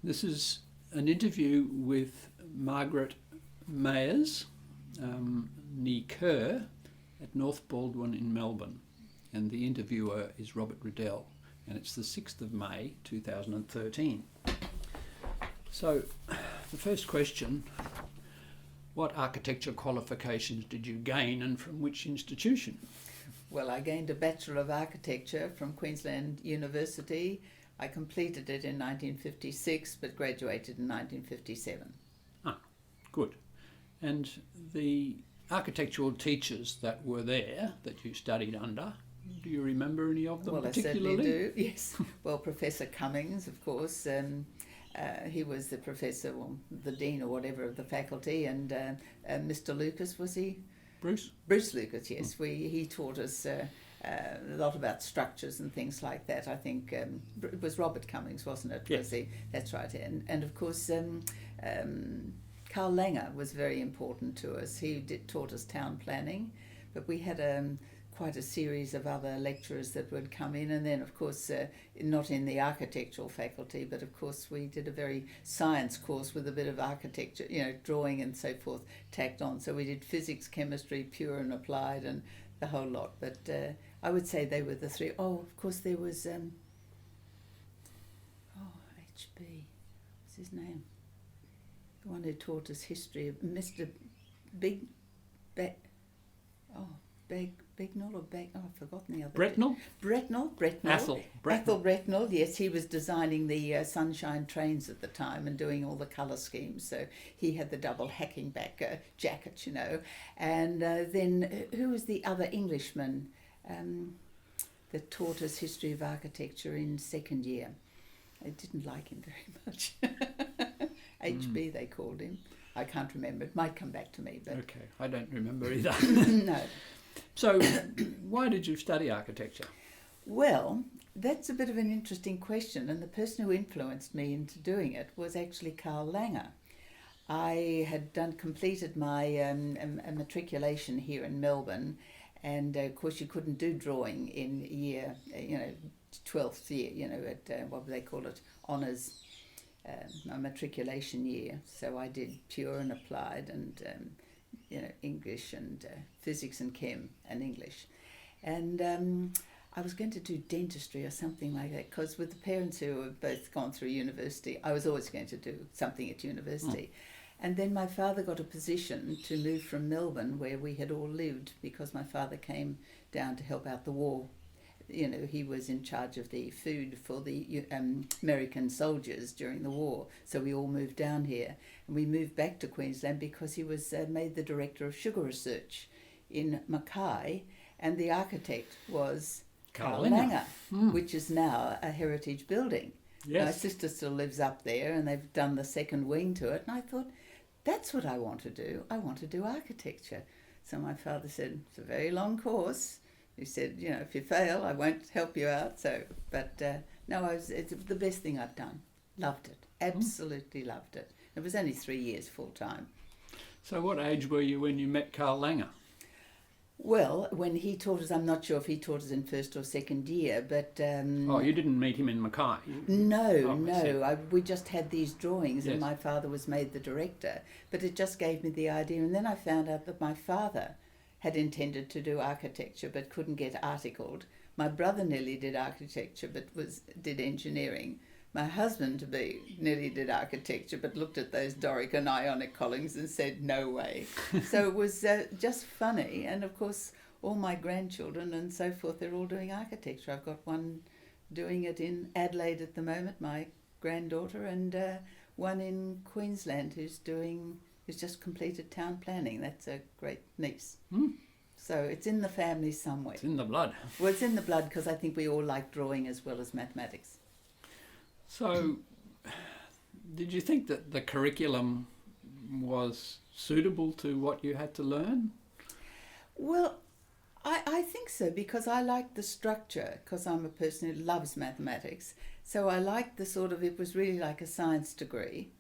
This is an interview with Margaret Mayers, nee Kerr, at North Baldwin in Melbourne. And the interviewer is Robert Riddel, and it's the 6th of May 2013. So, the first question, what architecture qualifications did you gain and from which institution? Well, I gained a Bachelor of Architecture from Queensland University. I completed it in 1956 but graduated in 1957. Ah, good. And the architectural teachers that were there, that you studied under, do you remember any of them particularly? Well, I certainly do, yes. Well, Professor Cummings, of course, he was the professor, well, the dean or whatever of the faculty, and Mr. Lucas, was he? Bruce? Bruce Lucas, yes. He taught us a lot about structures and things like that. I think it was Robert Cummings, wasn't it? Yes. That's right. And of course, Karl Langer was very important to us. He taught us town planning, but we had quite a series of other lecturers that would come in, and then of course not in the architectural faculty, but of course we did a very science course with a bit of architecture, drawing and so forth tacked on. So we did physics, chemistry, pure and applied, and the whole lot. But I would say they were the three. Oh, of course there was HB, what's his name, the one who taught us history, Mr. Bignell or I've forgotten the other. Bretnell? Bretnell. Athol Bretnell, yes. He was designing the sunshine trains at the time and doing all the colour schemes. So he had the double hacking back jacket, And then who was the other Englishman that taught us history of architecture in second year? I didn't like him very much. HB they called him. I can't remember. It might come back to me. But Okay, I don't remember either. No. So, why did you study architecture? Well, that's a bit of an interesting question, and the person who influenced me into doing it was actually Karl Langer. I had completed my a matriculation here in Melbourne, and of course you couldn't do drawing in year, 12th year, at what do they call it, honours, my matriculation year. So I did pure and applied, and English and physics and chem and English. And I was going to do dentistry or something like that, because with the parents who had both gone through university, I was always going to do something at university. And then my father got a position to move from Melbourne, where we had all lived, because my father came down to help out the war. He was in charge of the food for the American soldiers during the war. So we all moved down here. And we moved back to Queensland because he was made the director of sugar research in Mackay. And the architect was Karl Langer, which is now a heritage building. Yes. My sister still lives up there, and they've done the second wing to it. And I thought, that's what I want to do. I want to do architecture. So my father said, it's a very long course. He said, if you fail, I won't help you out. So, but no, it's the best thing I've done. Loved it. Absolutely loved it. It was only 3 years full time. So what age were you when you met Karl Langer? Well, when he taught us, I'm not sure if he taught us in first or second year, but... you didn't meet him in Mackay? No. We just had these drawings, yes. And my father was made the director. But it just gave me the idea. And then I found out that my father had intended to do architecture but couldn't get articled. My brother nearly did architecture but did engineering. My husband nearly did architecture but looked at those Doric and Ionic columns and said, no way. So it was just funny. And of course, all my grandchildren and so forth, they're all doing architecture. I've got one doing it in Adelaide at the moment, my granddaughter, and one in Queensland who's just completed town planning. That's a great niece. So it's in the family somewhere. It's in the blood. Well, it's in the blood because I think we all like drawing as well as mathematics. So did you think that the curriculum was suitable to what you had to learn? Well, I think so, because I like the structure, because I'm a person who loves mathematics. So I liked it was really like a science degree.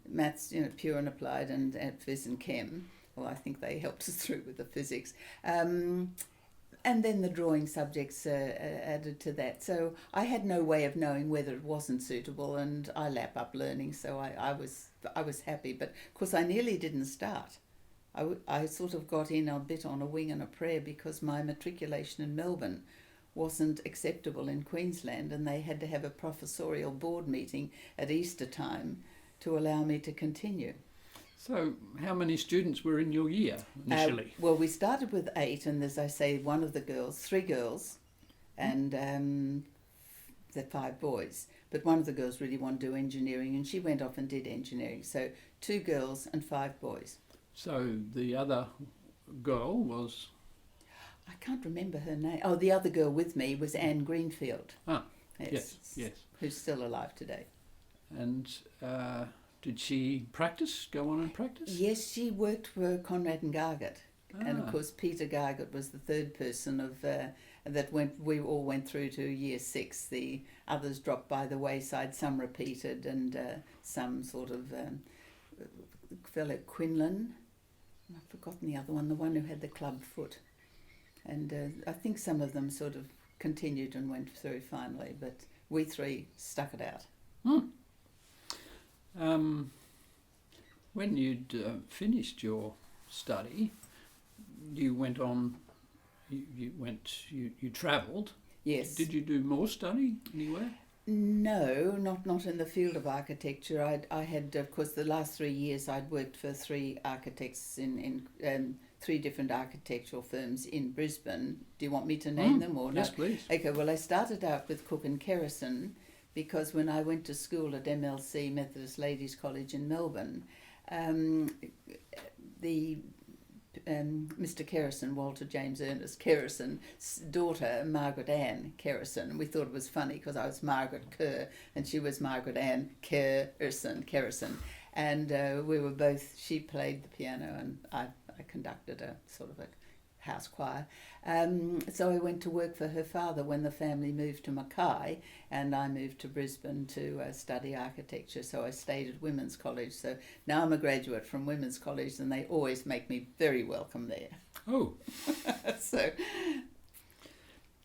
Maths, pure and applied, and phys and chem. Well, I think they helped us through with the physics. And then the drawing subjects added to that. So I had no way of knowing whether it wasn't suitable, and I lap up learning, so I was happy. But of course, I nearly didn't start. I sort of got in a bit on a wing and a prayer because my matriculation in Melbourne wasn't acceptable in Queensland, and they had to have a professorial board meeting at Easter time to allow me to continue. So how many students were in your year initially? Well, we started with 8, and as I say, 3 girls, and the 5 boys. But one of the girls really wanted to do engineering, and she went off and did engineering. So 2 girls and 5 boys. So the other girl was... I can't remember her name. Oh, the other girl with me was Anne Greenfield. Ah, yes. Who's still alive today. And did she go on and practice? Yes, she worked for Conrad and Gargett. And of course, Peter Gargett was the third person we all went through to year 6. The others dropped by the wayside, some repeated, and some sort of fellow Quinlan. I've forgotten the other one, the one who had the club foot. And I think some of them sort of continued and went through finally, but we 3 stuck it out. When you'd finished your study, you went on. You travelled. Yes. Did you do more study anywhere? No, not in the field of architecture. I had, of course, the last 3 years I'd worked for 3 architects in 3 different architectural firms in Brisbane. Do you want me to name them or yes, no? Please. Okay, well, I started out with Cook and Kerrison because when I went to school at MLC, Methodist Ladies College in Melbourne, Mr. Kerrison, Walter James Ernest Kerrison's daughter, Margaret Ann Kerrison, and we thought it was funny because I was Margaret Kerr and she was Margaret Ann Kerrison, and we were both, she played the piano and I conducted a sort of a house choir. So I went to work for her father when the family moved to Mackay, and I moved to Brisbane to study architecture. So I stayed at Women's College. So now I'm a graduate from Women's College, and they always make me very welcome there. Oh.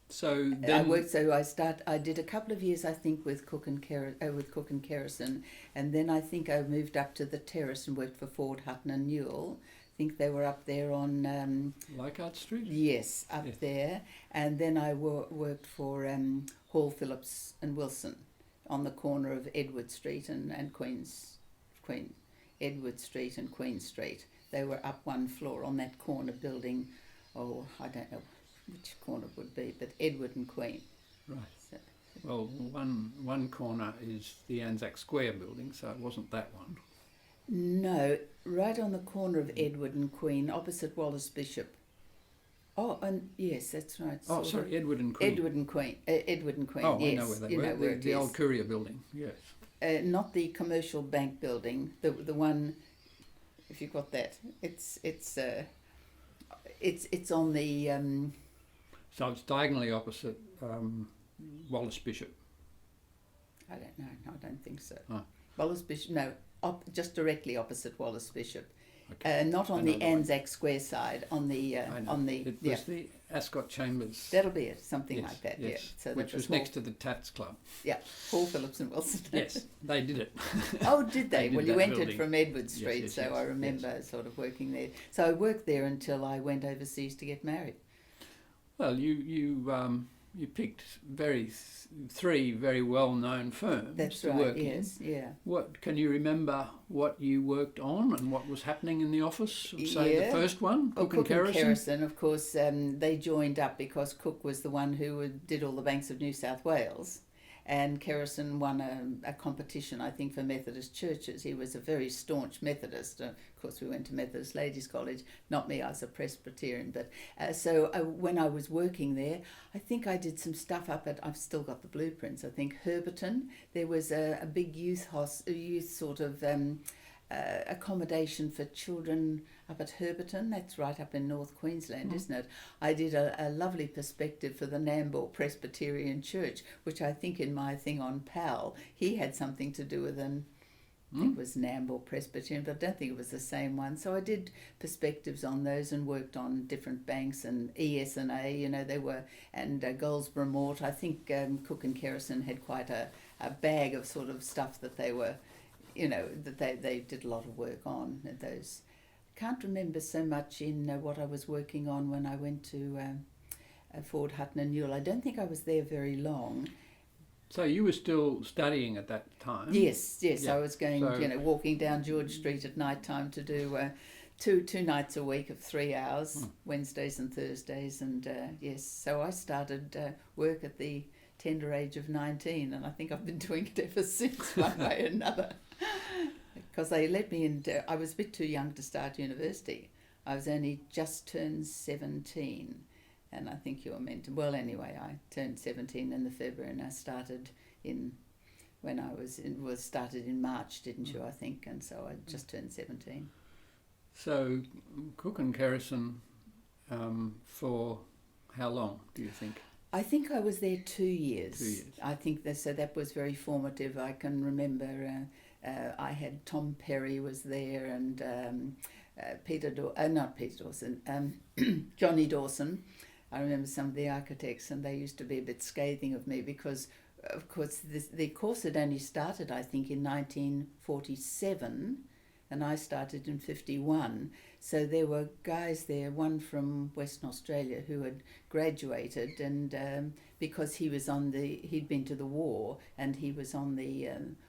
So then I did a couple of years, I think, with Cook and Kerrison, and then I think I moved up to the Terrace and worked for Ford, Hutton and Newell. I think they were up there on... Leichhardt Street? Yes, there. And then I worked for Hall, Phillips and Wilson on the corner of Edward Street and Edward Street and Queen Street. They were up one floor on that corner building. Oh, I don't know which corner it would be, but Edward and Queen. Right. So, well, one corner is the Anzac Square building, so it wasn't that one. No, right on the corner of Edward and Queen, opposite Wallace Bishop. Oh, and yes, that's right. Oh, sorry, Edward and Queen. Edward and Queen. Oh, yes. I know where they were. The old courier building. Yes. Not the commercial bank building. The one, if you've got that, it's on the. So it's diagonally opposite Wallace Bishop. I don't know. No, I don't think so. Oh. Wallace Bishop. No. Just directly opposite Wallace Bishop, okay. Not on the Anzac Square side. On the it was the Ascot Chambers. That'll be it, something yes, like that. Yes. Yeah. So which was next to the Tats Club. Yeah, Hall, Phillips and Wilson. Yes, they did it. Oh, did they? Well, you entered building from Edward Street, yes, so yes, I remember sort of working there. So I worked there until I went overseas to get married. Well, you picked 3 very well-known firms That's to right, work yes, in. Yeah. What can you remember? What you worked on and what was happening in the office? Say the first one, Cook and Kerrison, of course, they joined up because Cook was the one who did all the banks of New South Wales, and Kerrison won a competition, I think, for Methodist churches. He was a very staunch Methodist. Of course, we went to Methodist Ladies College. Not me, I was a Presbyterian. But when I was working there, I think I did some stuff up at, I've still got the blueprints, I think, Herberton. There was a big youth sort of accommodation for children up at Herberton. That's right up in North Queensland, isn't it? I did a lovely perspective for the Nambour Presbyterian Church, which I think in my thing on PAL, he had something to do with I think it was Nambour Presbyterian, but I don't think it was the same one. So I did perspectives on those and worked on different banks and ES&A, you know, they were, and Goldsboro Mort. I think Cook and Kerrison had quite a bag of sort of stuff that they were, you know, that they did a lot of work on. Those can't remember so much in what I was working on when I went to Ford Hutton and Newell. I don't think I was there very long. So you were still studying at that time? Yes, Yeah. I was going, you know, walking down George Street at night time to do two nights a week of 3 hours, Wednesdays and Thursdays, and yes, so I started work at the tender age of 19, and I think I've been doing it ever since, one way or another, because they let me in. I was a bit too young to start university. I was only just turned 17. And I think you were meant to. Well, anyway, I turned 17 in the February, and I started started in March, didn't you? I think, and so I just turned 17. So, Cook and Kerrison, for how long do you think? I think I was there 2 years. 2 years. I think that was very formative. I can remember I had Tom Perry was there, and not Peter Dawson, Johnny Dawson. I remember some of the architects, and they used to be a bit scathing of me because, of course, the course had only started, I think, in 1947, and I started in 51. So there were guys there, one from Western Australia who had graduated, and because he'd been to the war, and he was on the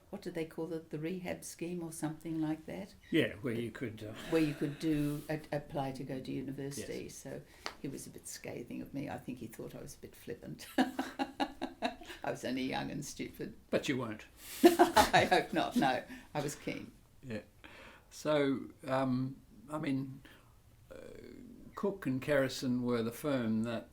what did they call it, the rehab scheme or something like that? Yeah, where you could apply to go to university. Yes. So he was a bit scathing of me. I think he thought I was a bit flippant. I was only young and stupid. But you weren't. I hope not. No, I was keen. Yeah. So, Cook and Kerrison were the firm that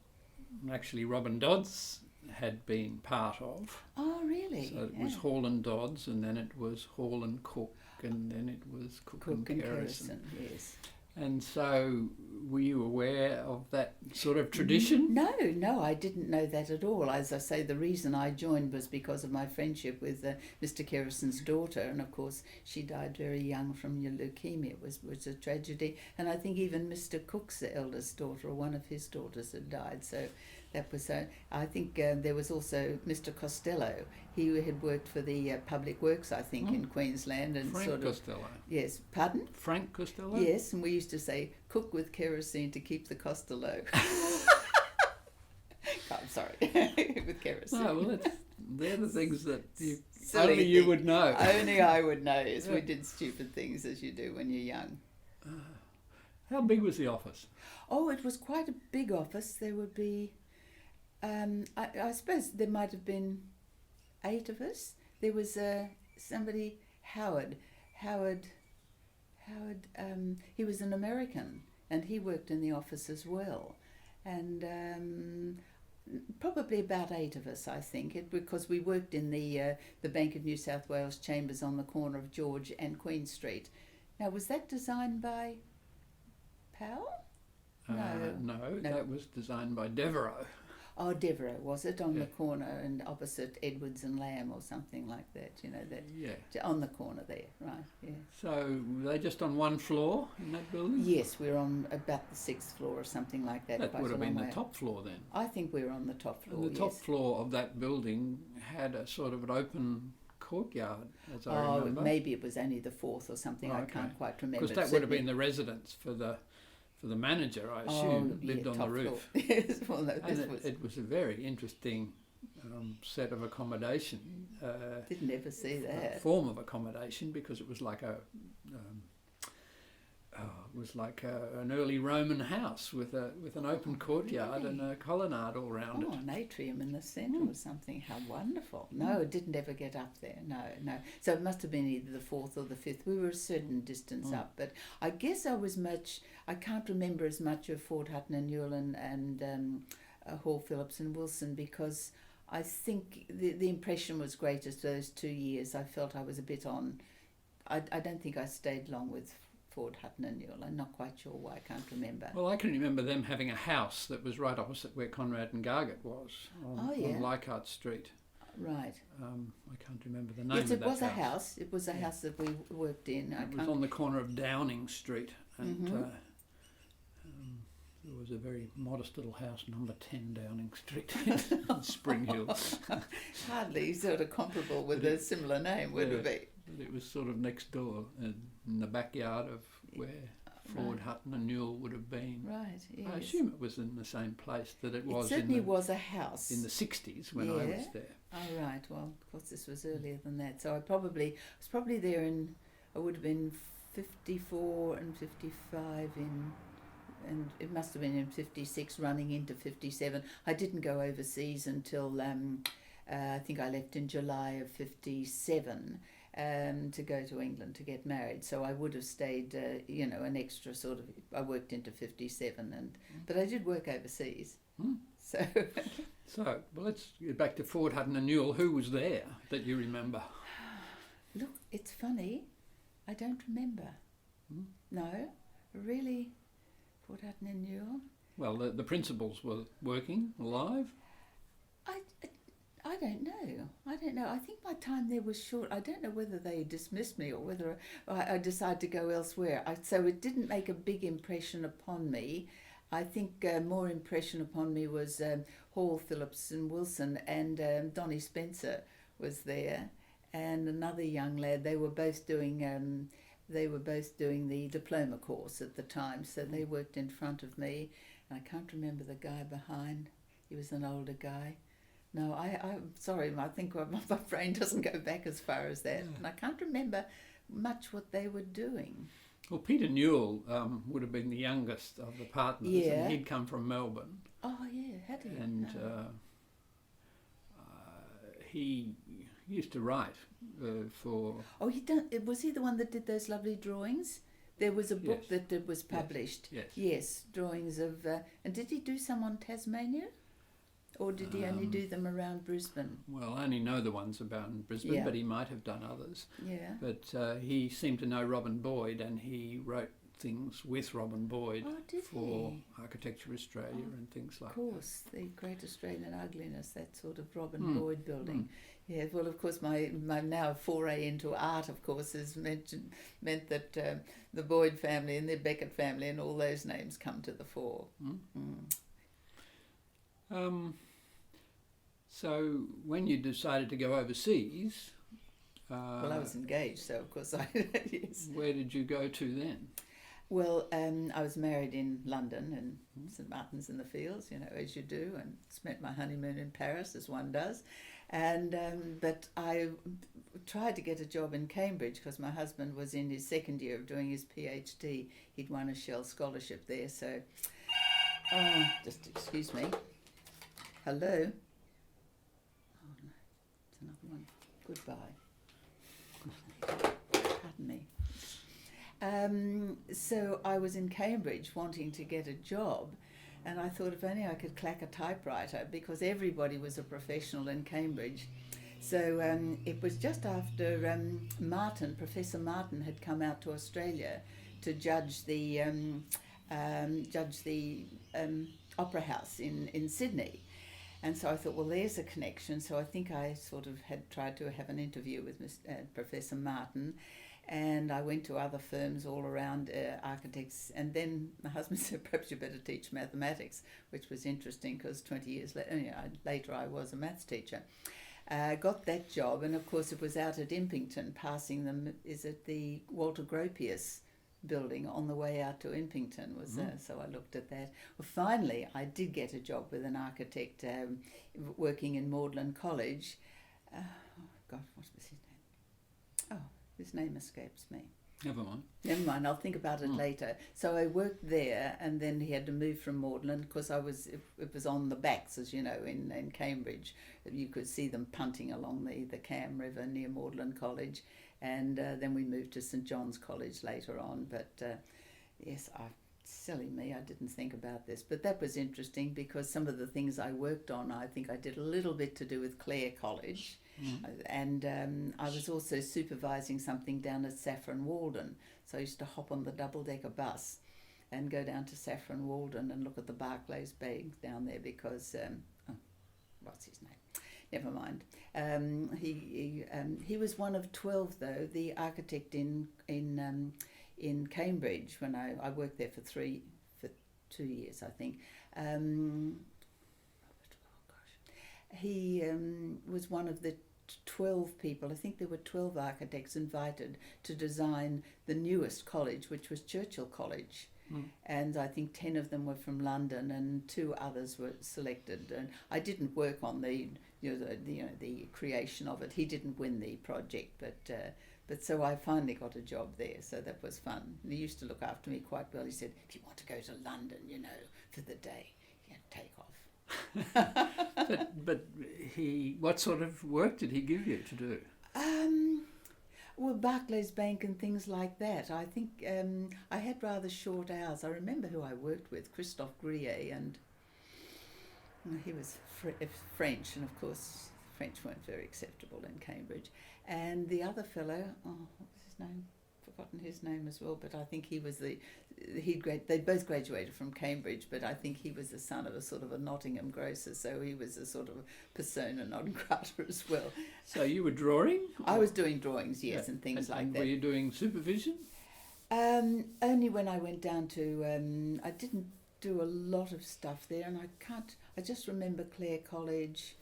actually Robin Dodds had been part of. Oh, really? So it was Hall and Dodds, and then it was Hall and Cook, and then it was Cook and Kerrison. Yes. And so, were you aware of that sort of tradition? No, I didn't know that at all. As I say, the reason I joined was because of my friendship with Mr. Kerrison's daughter, and of course she died very young from leukemia. It was a tragedy, and I think even Mr. Cook's eldest daughter, or one of his daughters, had died. So that was I think there was also Mr. Costello. He had worked for the Public Works, I think, in Queensland, and Frank Costello. Yes, pardon? Frank Costello. Yes, and we used to say cook with kerosene to keep the cost low. I'm sorry, with kerosene. No, well, they're the things that only you would know. Only I would know. Yes, we did stupid things as you do when you're young. How big was the office? Oh, it was quite a big office. There would be, I suppose there might have been 8 of us. There was somebody, Howard, he was an American, and he worked in the office as well. And probably about 8 of us, I think, because we worked in the Bank of New South Wales chambers on the corner of George and Queen Street. Now, was that designed by Powell? No, that was designed by Devereux. Oh, Devereux, was it? On the corner and opposite Edwards and Lamb or something like that, you know, that on the corner there, right, yeah. So were they just on one floor in that building? Yes, we're on about the 6th floor or something like that. That would have been the top floor then. I think we were on the top floor, and the top floor of that building had a sort of an open courtyard, as I remember. Maybe it was only the 4th or something, I can't quite remember. Because that would have been the residence for the manager, I assume, lived on the roof. Yes, well, no, it was a very interesting set of accommodation. Didn't ever see that. Form of accommodation, because it was like an early Roman house with an open courtyard and a colonnade all round it. Oh, an atrium in the centre or something. How wonderful. No, it didn't ever get up there. No. So it must have been either the 4th or the 5th. We were a certain distance up, but I guess I can't remember as much of Ford Hutton and Newell and Hall, Phillips and Wilson, because I think the impression was greatest those 2 years. I felt I was a bit on. I don't think I stayed long with Ford Hutton and Newell. I'm not quite sure why, I can't remember. Well, I can remember them having a house that was right opposite where Conrad and Gargett was, on Leichhardt Street. Right. I can't remember the name Yes, of it that was a house. house. It was a house that we worked in. It was on the corner of Downing Street, and Mm-hmm. there was a very modest little house, number 10 Downing Street in Spring Hill. Hardly sort of comparable with a similar name, would it be? But it was sort of next door, in the backyard of where Ford, Hutton and Newell would have been. Right, yes. I assume it was in the same place that it was. It certainly was a house. In the 60s when I was there. Oh, right. Well, of course, this was earlier than that. So I was probably there I would have been 54 and 55 and it must have been in 56 running into 57. I didn't go overseas until I think I left in July of 57 to go to England to get married. So I would have stayed, an extra sort of, I worked into 57 but I did work overseas. So, well, let's get back to Ford, Hutton and Newell. Who was there that you remember? Look, it's funny. I don't remember. No, really. Ford, Hutton and Newell. Well, the principals were working, alive. I don't know. I think my time there was short. I don't know whether they dismissed me or whether I decided to go elsewhere. So it didn't make a big impression upon me. I think more impression upon me was Hall, Phillips and Wilson, and Donnie Spencer was there, and another young lad. They were both doing the diploma course at the time, so they worked in front of me. And I can't remember the guy behind. He was an older guy. No, I'm sorry, I think my brain doesn't go back as far as that. And I can't remember much what they were doing. Well, Peter Newell would have been the youngest of the partners, and he'd come from Melbourne. Oh, yeah, had he? And he used to write for... Oh, was he the one that did those lovely drawings? There was a book that was published. Yes, drawings of... and did he do some on Tasmania? Or did he only do them around Brisbane? Well, I only know the ones about Brisbane, but he might have done others. Yeah. But he seemed to know Robin Boyd, and he wrote things with Robin Boyd for Architecture Australia and things like that. Of course, the Great Australian Ugliness, that sort of Robin Boyd building. Yeah, well, of course, my now foray into art, of course, has meant that the Boyd family and the Beckett family and all those names come to the fore. So when you decided to go overseas... well, I was engaged, so of course yes. Where did you go to then? Well, I was married in London and St Martin's in the Fields, as you do, and spent my honeymoon in Paris, as one does. And but I tried to get a job in Cambridge because my husband was in his second year of doing his PhD. He'd won a Shell scholarship there, so... just excuse me. Hello? Oh, no. It's another one. Goodbye. Pardon me. So I was in Cambridge wanting to get a job, and I thought if only I could clack a typewriter, because everybody was a professional in Cambridge. So it was just after Professor Martin had come out to Australia to judge the Opera House in Sydney. And so I thought, well, there's a connection. So I think I sort of had tried to have an interview with Professor Martin, and I went to other firms all around, architects. And then my husband said, perhaps you better teach mathematics, which was interesting because 20 years later I was a maths teacher. Got that job, and of course it was out at Impington, passing them, is it the Walter Gropius building on the way out to Impington, so I looked at that. Well, finally I did get a job with an architect working in Magdalen College. God, what was his name? Oh, his name escapes me. Never mind, I'll think about it later. So I worked there, and then he had to move from Magdalen because it was on the backs, as you know, in Cambridge. You could see them punting along the Cam River near Magdalen College. And then we moved to St John's College later on. But yes, silly me, I didn't think about this. But that was interesting because some of the things I worked on, I think I did a little bit to do with Clare College. And I was also supervising something down at Saffron Walden. So I used to hop on the double-decker bus and go down to Saffron Walden and look at the Barclays Bay down there because, what's his name? Never mind. He was one of 12, though, the architect in Cambridge when I worked there for 2 years, I think. He was one of the 12 people. I think there were 12 architects invited to design the newest college, which was Churchill College. And I think 10 of them were from London, and 2 others were selected. And I didn't work on the creation of it. He didn't win the project, but so I finally got a job there. So that was fun. He used to look after me quite well. He said, "If you want to go to London, for the day, take off." but what sort of work did he give you to do? Well, Barclays Bank and things like that. I think I had rather short hours. I remember who I worked with, Christophe Grier, and he was French, and of course French weren't very acceptable in Cambridge. And the other fellow, what was his name? Forgotten his name as well, but I think he was they both graduated from Cambridge, but I think he was the son of a sort of a Nottingham grocer, so he was a sort of persona non grata as well. So you were drawing? I was doing drawings, yes, and things like that. Were you doing supervision? Only when I went down to, I didn't do a lot of stuff there, and I just remember Clare College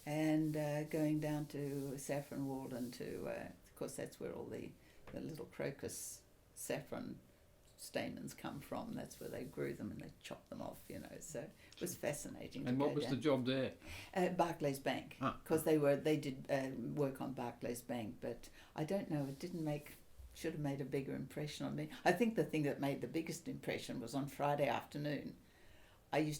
and going down to Saffron Walden of course that's where all the little crocus saffron stamens come from. That's where they grew them and they chopped them off, so it was fascinating. And what was the job there? Barclays Bank, because they did work on Barclays Bank, but I don't know, should have made a bigger impression on me. I think the thing that made the biggest impression was on Friday afternoon. I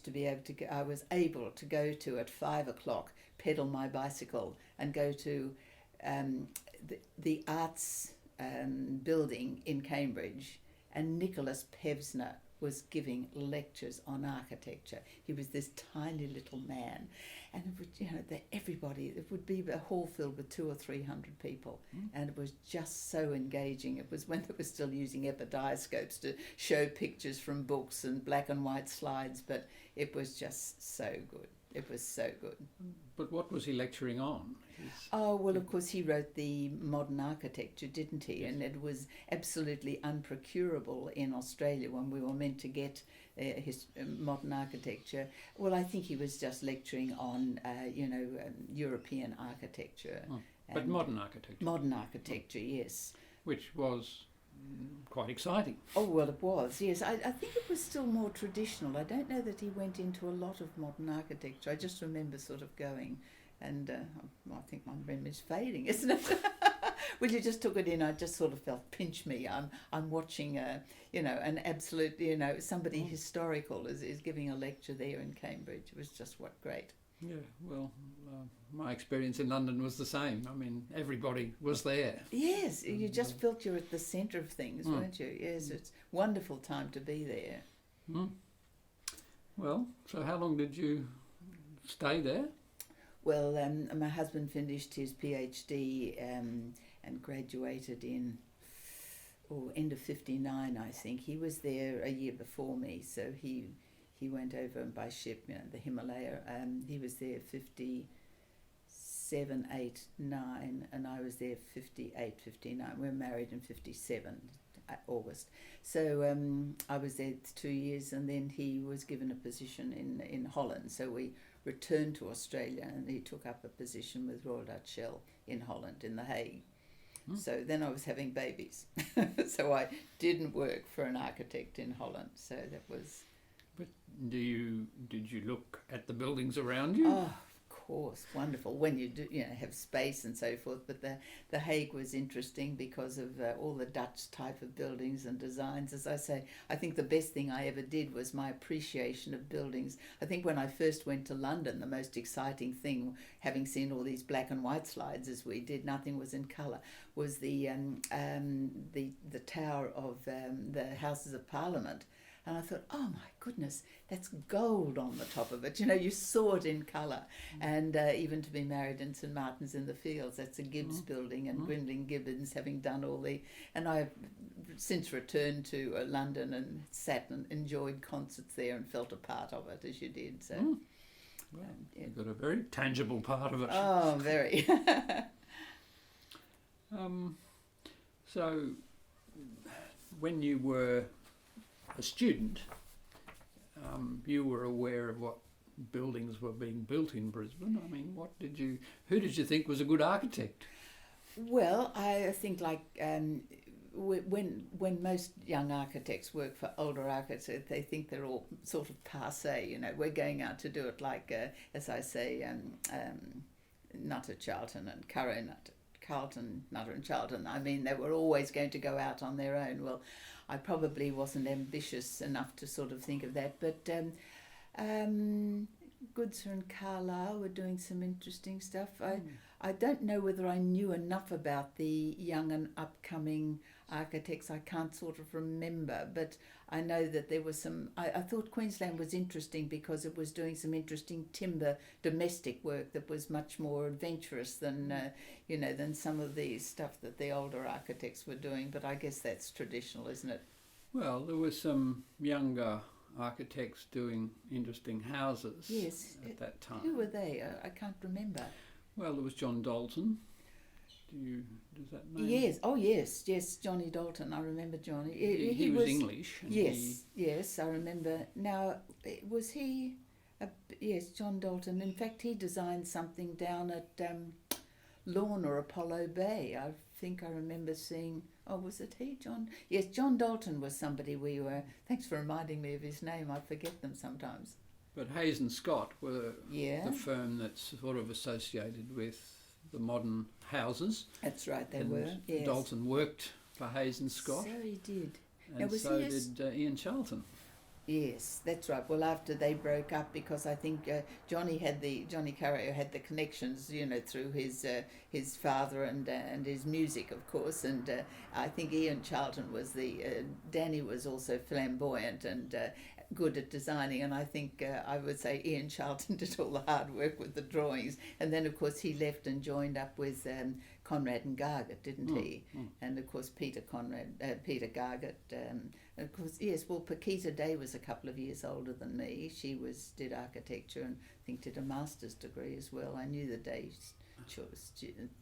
was able to go to at 5 o'clock, pedal my bicycle and go to the arts building in Cambridge, and Nicholas Pevsner was giving lectures on architecture. He was this tiny little man, and it would be a hall filled with 200 or 300 people, and it was just so engaging. It was when they were still using epidiotscopes to show pictures from books and black and white slides, but it was just so good. It was so good. But what was he lecturing on? Oh, well, of course, he wrote the modern architecture, didn't he? Yes. And it was absolutely unprocurable in Australia when we were meant to get his modern architecture. Well, I think he was just lecturing on, European architecture. But modern architecture? Modern architecture, yes. Which was quite exciting. Oh, well, it was, yes. I think it was still more traditional. I don't know that he went into a lot of modern architecture. I just remember sort of going, and I think my memory's fading, isn't it? Well, you just took it in. I just sort of felt, pinch me. I'm watching, an absolute, somebody historical is giving a lecture there in Cambridge. It was just great. Yeah, well, my experience in London was the same. I mean, everybody was there. Yes, you just felt you're at the centre of things, weren't you? Yes, it's a wonderful time to be there. Well, so how long did you stay there? Well, my husband finished his PhD and graduated in end of 59, I think. He was there a year before me, so he went over by ship, the Himalaya. He was there 57, 8, 9, and I was there 58, 59. We were married in 57, August. So I was there 2 years, and then he was given a position in Holland. So we returned to Australia, and he took up a position with Royal Dutch Shell in Holland, in The Hague. So then I was having babies. So I didn't work for an architect in Holland. So that was... But did you look at the buildings around you? Oh, of course, wonderful when you do, have space and so forth. But the Hague was interesting because of all the Dutch type of buildings and designs. As I say, I think the best thing I ever did was my appreciation of buildings. I think when I first went to London, the most exciting thing, having seen all these black and white slides as we did, nothing was in colour, was the tower of the Houses of Parliament. And I thought, oh my goodness, that's gold on the top of it. You saw it in colour. And even to be married in St Martin's in the Fields, that's a Gibbs building, and Gwendolyn Gibbons having done all the... And I've since returned to London and sat and enjoyed concerts there and felt a part of it, as you did. So Well, you've got a very tangible part of it. Oh, very. So, when you were a student, you were aware of what buildings were being built in Brisbane. I mean, who did you think was a good architect? Well, I think like when most young architects work for older architects, they think they're all sort of passé. You know, we're going out to do it like, as I say, Nutter, Charlton and Carlton, Nutter and Charlton. I mean, they were always going to go out on their own. Well, I probably wasn't ambitious enough to sort of think of that, but Goodser and Carlisle were doing some interesting stuff. I don't know whether I knew enough about the young and upcoming architects. I can't sort of remember, but I know that there was some. I thought Queensland was interesting because it was doing some interesting timber domestic work that was much more adventurous than than some of the stuff that the older architects were doing. But I guess that's traditional, isn't it? Well, there were some younger architects doing interesting houses at that time. Who were they? I can't remember. Well, there was John Dalton. Does that name? Yes. Oh, yes. Johnny Dalton. I remember Johnny. He was English. And yes. I remember. Now, was he? Yes, John Dalton. In fact, he designed something down at Lorna or Apollo Bay. I think I remember seeing. Oh, was it he, John? Yes, John Dalton was somebody we were. Thanks for reminding me of his name. I forget them sometimes. But Hayes and Scott were the firm that's sort of associated with the modern houses. That's right, they were. Yes. Dalton worked for Hayes and Scott. So he did. And so did Ian Charlton. Yes, that's right. Well, after they broke up, because I think Johnny Carrier had the connections, through his father and his music, of course. And I think Ian Charlton was Danny was also flamboyant and good at designing, and I think I would say Ian Charlton did all the hard work with the drawings, and then of course he left and joined up with Conrad and Gargett, didn't he? And of course Peter Gargett, and of course yes. Well, Paquita Day was a couple of years older than me. She did architecture and I think did a master's degree as well. I knew the Day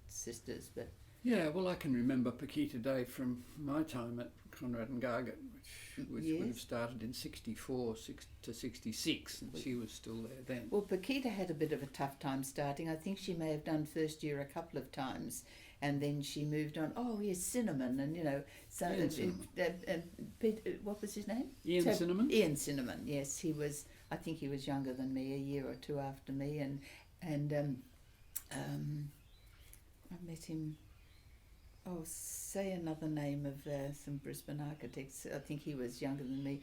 sisters, but. Yeah, well, I can remember Paquita Day from my time at Conrad and Gargett, which would have started in 64 to 66, and she was still there then. Well, Paquita had a bit of a tough time starting. I think she may have done first year a couple of times, and then she moved on. Oh, yes, Cinnamon, and so what was his name? Ian Cinnamon. Ian Cinnamon, yes, he was. I think he was younger than me, a year or two after me, and I met him. Oh, say another name of some Brisbane architects. I think he was younger than me.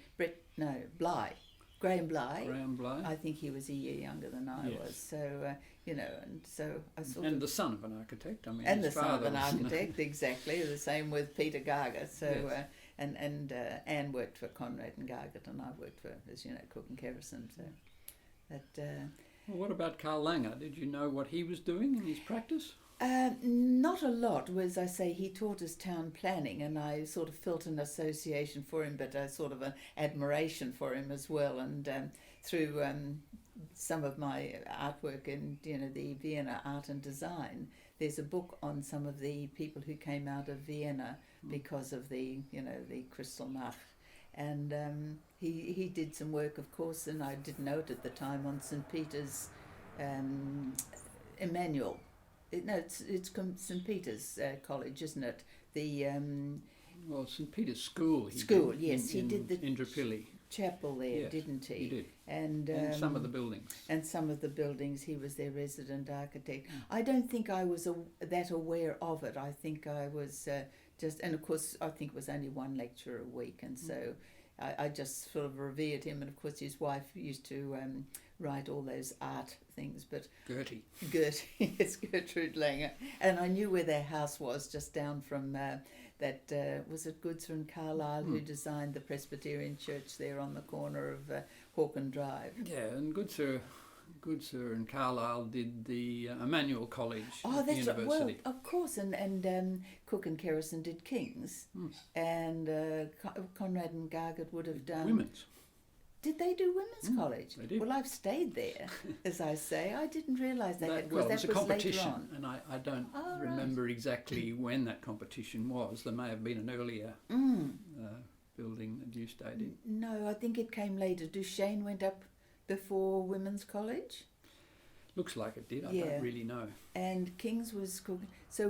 Bligh. Graham Bligh. Graham Bligh. I think he was a year younger than I was. So, and so I sort of... And the son of an architect, I mean. And the son of an architect, exactly. The same with Peter Gargett. So, yes. And Anne worked for Conrad and Gargett, and I worked for, as you know, Cook and Kerrison. So, well, what about Karl Langer? Did you know what he was doing in his practice? Not a lot. As I say, he taught us town planning, and I sort of felt an association for him, but a sort of an admiration for him as well. And through some of my artwork in the Vienna Art and Design, there's a book on some of the people who came out of Vienna because of the Kristallnacht. And he did some work, of course, and I didn't know it at the time, on St. Peter's Emmanuel. It's St. Peter's College, isn't it? The well, St. Peter's School. Yes, he did the Indooroopilly chapel there, yes, didn't he? He did. And some of the buildings. And some of the buildings, he was their resident architect. I don't think I was that aware of it. I think I was and of course, I think it was only one lecture a week, and so I just sort of revered him. And of course, his wife used to write all those art things, but Gertrude, yes, Gertrude Langer, and I knew where their house was, just down from was it Goodser and Carlisle who designed the Presbyterian church there on the corner of Hawken Drive. Yeah, and Goodser and Carlisle did the Emmanuel College at the University. Well, of course, and Cook and Kerrison did King's, and Conrad and Gargett would have done women's. Did they do women's college? They did. Well, I've stayed there, as I say. I didn't realise they had, Well, because it that was a was later competition, on. and I don't Oh, remember exactly when that competition was. There may have been an earlier building that you stayed in. No, I think it came later. Duchesne went up before women's college. Looks like it did. I Yeah. don't really know. And King's was cooking. So,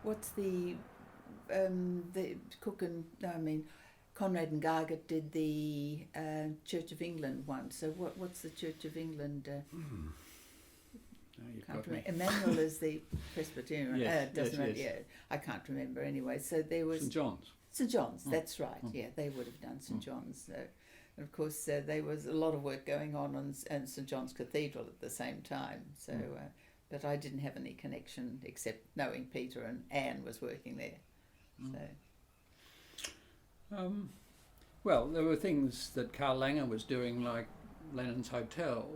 what's the cooking? No, I mean, Conrad and Gargett did the Church of England one. So, what's the Church of England? No, you've Can't got me. remember. Emmanuel is the Presbyterian. Yes, doesn't yes, matter. yes. Yeah, I can't remember anyway. So there was St John's. St John's. Mm. That's right. Mm. Yeah, they would have done St John's. And of course, there was a lot of work going on St John's Cathedral at the same time. So, but I didn't have any connection except knowing Peter, and Anne was working there. So. Well, there were things that Karl Langer was doing, like Lennon's Hotel.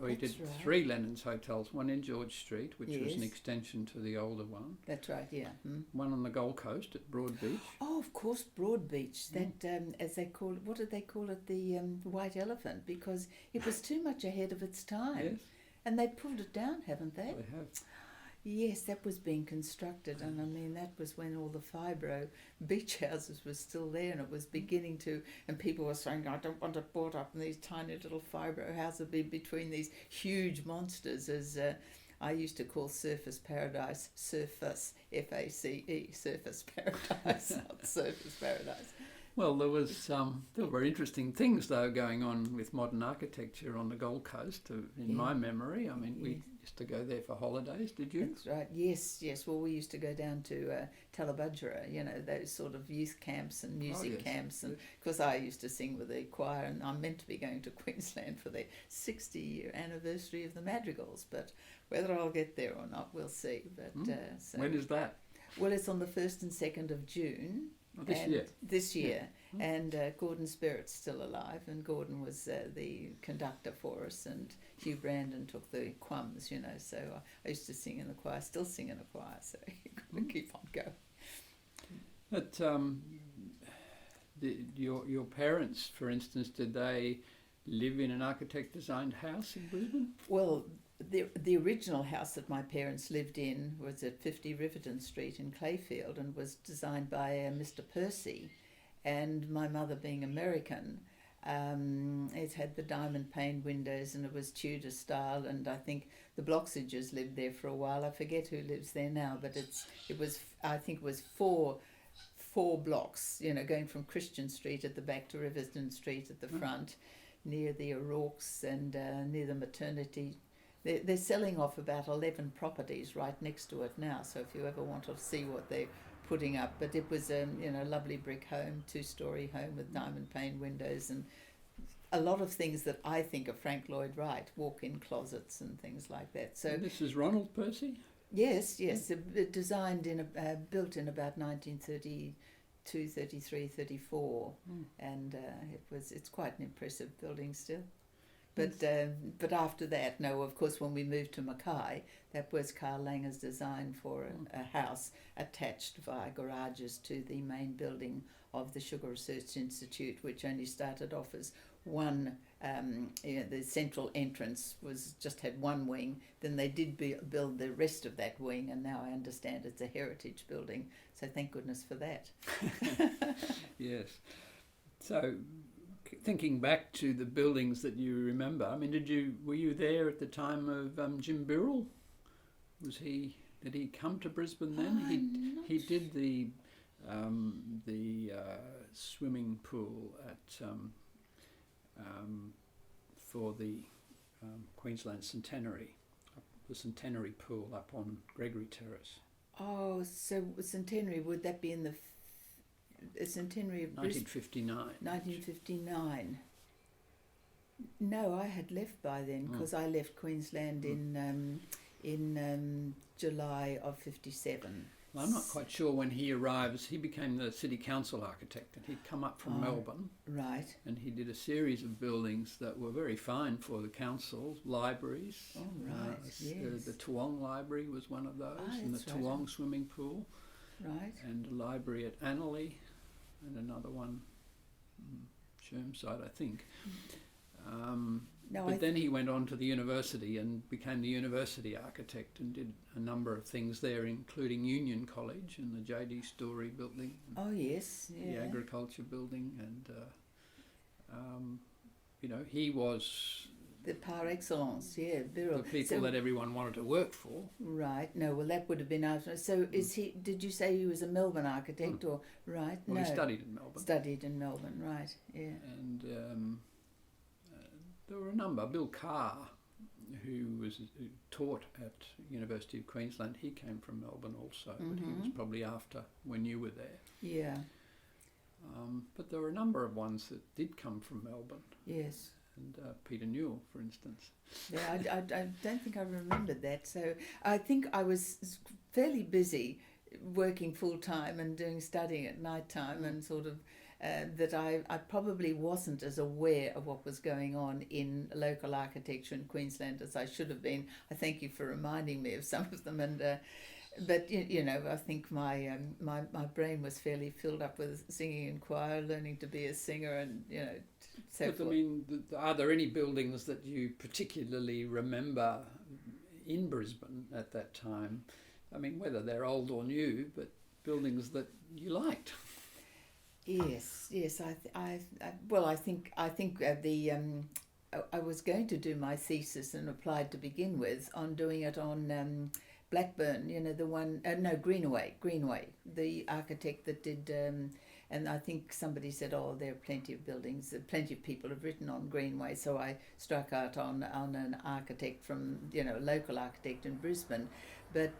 He did That's right. 3 Lennon's Hotels, one in George Street, which was an Yes. extension to the older one, That's right. Yeah. one on the Gold Coast at Broadbeach. Oh, of course, Broadbeach. That, as they call it, what did they call it? The White Elephant, because it was too much ahead of its time. Yes, And they pulled it down, haven't they? they have. Yes, that was being constructed, and I mean that was when all the fibro beach houses were still there, and it was beginning to. And people were saying, "I don't want it brought up in these tiny little fibro houses between these huge monsters." As I used to call Surface Paradise, Surface FACE, Surface Paradise, not Surface Paradise. Well, there were interesting things though going on with modern architecture on the Gold Coast. In my memory, I mean, we used to go there for holidays. Did you? That's right. Yes. Well, we used to go down to Talabudgera, those sort of youth camps and music camps. And of course, I used to sing with the choir, and I'm meant to be going to Queensland for the 60-year anniversary of the Madrigals. But whether I'll get there or not, we'll see. But so, When is that? well, it's on the 1st and 2nd of June. Oh, this year. This year. And Gordon Spirit's still alive, and Gordon was the conductor for us, and Hugh Brandon took the quums, so I used to sing in the choir, still sing in the choir, so you've got to keep on going. But your parents, for instance, did they live in an architect-designed house in Brisbane? Well, the original house that my parents lived in was at 50 Riverton Street in Clayfield, and was designed by Mr. Percy. And my mother, being American, it had the diamond pane windows, and it was Tudor style. And I think the Bloxages lived there for a while. I forget who lives there now, but I think it was four blocks. Going from Christian Street at the back to Riverton Street at the front, near the O'Rourke's and near the maternity. They're selling off about 11 properties right next to it now. So if you ever want to see what they're putting up, but it was a lovely brick home, 2-story home with diamond pane windows, and a lot of things that I think of Frank Lloyd Wright, walk-in closets and things like that. So and this is Ronald Percy? Yes, designed built in about 1932, 33, 34, and it's quite an impressive building still. But after that, no, of course, when we moved to Mackay, that was Karl Langer's design for a house attached via garages to the main building of the Sugar Research Institute, which only started off as one. The central entrance had one wing. Then they did build the rest of that wing, and now I understand it's a heritage building. So thank goodness for that. Yes. So, thinking back to the buildings that you remember, I mean, were you there at the time of Jim Birrell? Did he come to Brisbane then? He did the swimming pool at for the Queensland Centenary, the Centenary pool up on Gregory Terrace. Oh, so Centenary, would that be in the Centenary of Brisbane? 1959. 1959. No, I had left by then, because I left Queensland in July of 57. Well, I'm not quite sure when he arrives. He became the city council architect, and he'd come up from Melbourne. Right. And he did a series of buildings that were very fine for the council, libraries. Oh, right, yes. The Toowong Library was one of those, and the that's right. Toowong swimming pool. Right. And a library at Annerley, and another one, Chermside, I think. No, But then he went on to the university and became the university architect and did a number of things there, including Union College and the J.D. Story building, Oh yes, the yeah. agriculture building, and he was The par excellence, yeah, Birrell. the people that everyone wanted to work for. Right. No, well, that would have been after. So, is he? Did you say he was a Melbourne architect, or right? Well, no, he studied in Melbourne. Studied in Melbourne, right? Yeah. And there were a number. Bill Carr, who taught at University of Queensland, he came from Melbourne also, but he was probably after when you were there. Yeah. But there were a number of ones that did come from Melbourne. Yes. And Peter Newell, for instance. Yeah, I don't think I remembered that. So I think I was fairly busy working full time and doing studying at night time, and sort of that I probably wasn't as aware of what was going on in local architecture in Queensland as I should have been. I thank you for reminding me of some of them, and but I think my brain was fairly filled up with singing in choir, learning to be a singer, and so But forth. I mean, are there any buildings that you particularly remember in Brisbane at that time? I mean, whether they're old or new, but buildings that you liked. Yes. I think I was going to do my thesis and applied to begin with on doing it on Blackburn. The one Greenaway, the architect that did. And I think somebody said, "Oh, there are plenty of buildings. Plenty of people have written on Greenway." So I struck out on an architect from a local architect in Brisbane, but.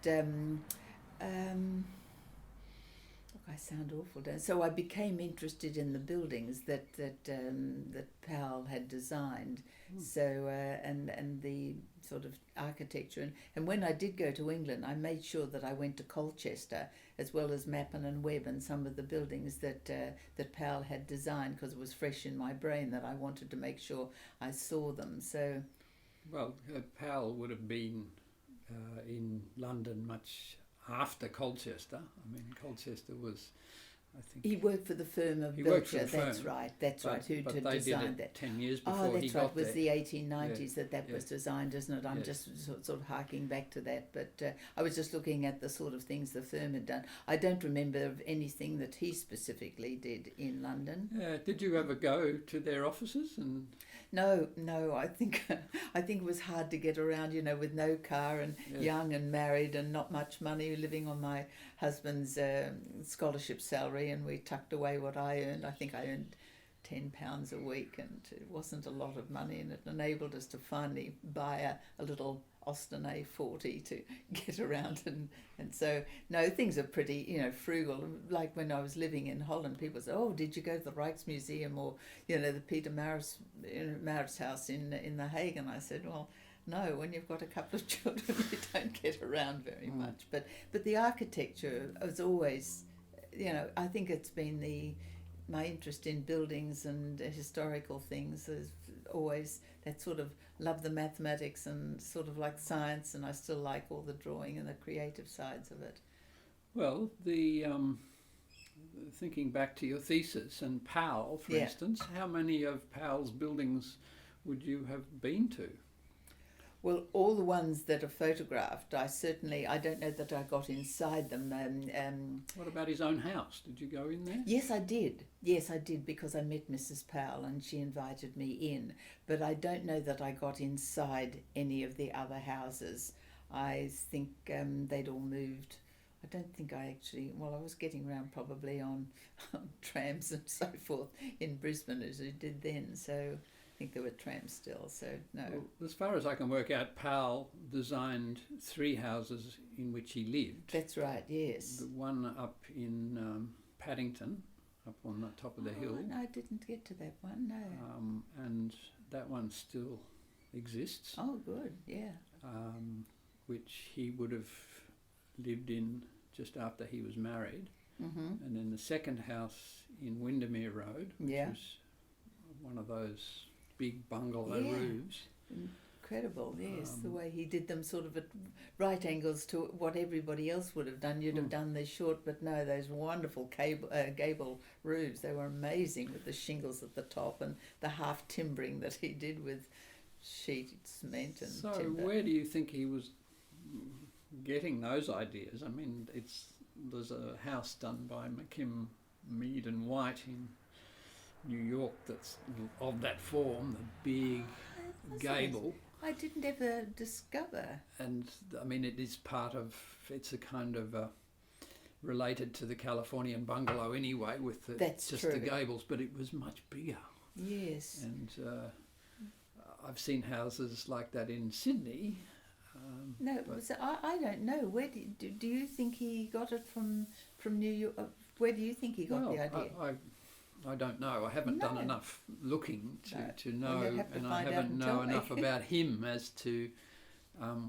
I sound awful, don't I? So I became interested in the buildings that Powell had designed. So and the sort of architecture, and when I did go to England, I made sure that I went to Colchester as well as Mappin and Webb and some of the buildings that Powell had designed, because it was fresh in my brain that I wanted to make sure I saw them. So, well, Powell would have been in London much after Colchester. I mean, Colchester was, I think... He worked for the firm of Belcher, that's right, who designed that. 10 years before he got there. It was the 1890s that was designed, isn't it? I'm just sort of harking back to that, but I was just looking at the sort of things the firm had done. I don't remember of anything that he specifically did in London. Did you ever go to their offices? And No, I think it was hard to get around, with no car and young and married and not much money, living on my husband's scholarship salary, and we tucked away what I earned. I think I earned £10 a week, and it wasn't a lot of money, and it enabled us to finally buy a little Austin A40 to get around, and so no, things are pretty frugal. Like when I was living in Holland, people say, "Oh, did you go to the Rijksmuseum or the Peter Maurits house in The Hague?" And I said, "Well, no, when you've got a couple of children, you don't get around very much." But the architecture was always, I think it's been my interest in buildings and historical things is always that sort of love the mathematics and sort of like science, and I still like all the drawing and the creative sides of it. Well, thinking back to your thesis and Powell, for instance, how many of Powell's buildings would you have been to? Well, all the ones that are photographed, I don't know that I got inside them. What about his own house? Did you go in there? Yes, I did. Because I met Mrs. Powell and she invited me in. But I don't know that I got inside any of the other houses. I think they'd all moved. I don't think I was getting around probably on trams and so forth in Brisbane as I did then, so... I think there were trams still, so no. Well, as far as I can work out, Powell designed 3 houses in which he lived. That's right, yes. The one up in Paddington, up on the top of the hill. No, I didn't get to that one, no. And that one still exists. Oh, good, yeah. Which he would have lived in just after he was married. Mm-hmm. And then the second house in Windermere Road, which was one of those big bungalow roofs. incredible, yes, the way he did them sort of at right angles to what everybody else would have done. You'd have done the short, but no, those wonderful gable roofs, they were amazing with the shingles at the top and the half timbering that he did with sheet cement and timber. So where do you think he was getting those ideas? I mean, there's a house done by McKim, Mead and White in New York that's of that form, the big gable. I didn't ever discover. And I mean, it's a kind of related to the Californian bungalow anyway, with the gables, but it was much bigger. Yes. And I've seen houses like that in Sydney. I don't know. Where do you think he got it from New York? Where do you think he got the idea? I don't know. I haven't done enough looking to know, and I haven't known enough about him as to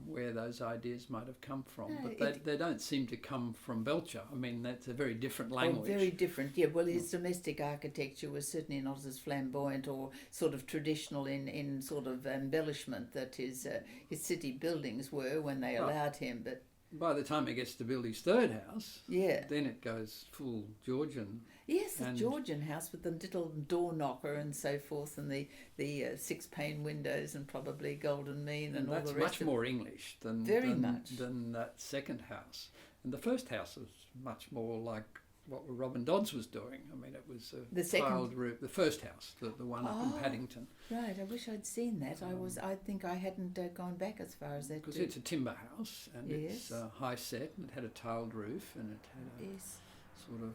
where those ideas might have come from. But they don't seem to come from Belcher. I mean, that's a very different language. Very different, yeah. Well, his domestic architecture was certainly not as flamboyant or sort of traditional in sort of embellishment that his city buildings were when they allowed him. But by the time he gets to build his third house, then it goes full Georgian. Yes, the Georgian house with the little door knocker and so forth, and the 6-pane windows and probably golden mean and all the rest. That's much more English than that second house. And the first house was much more like what Robin Dodds was doing. I mean, it was a tiled roof. The first house, the one up in Paddington. Right, I wish I'd seen that. I think I hadn't gone back as far as that. Because it's a timber house and it's high set and it had a tiled roof and it had a sort of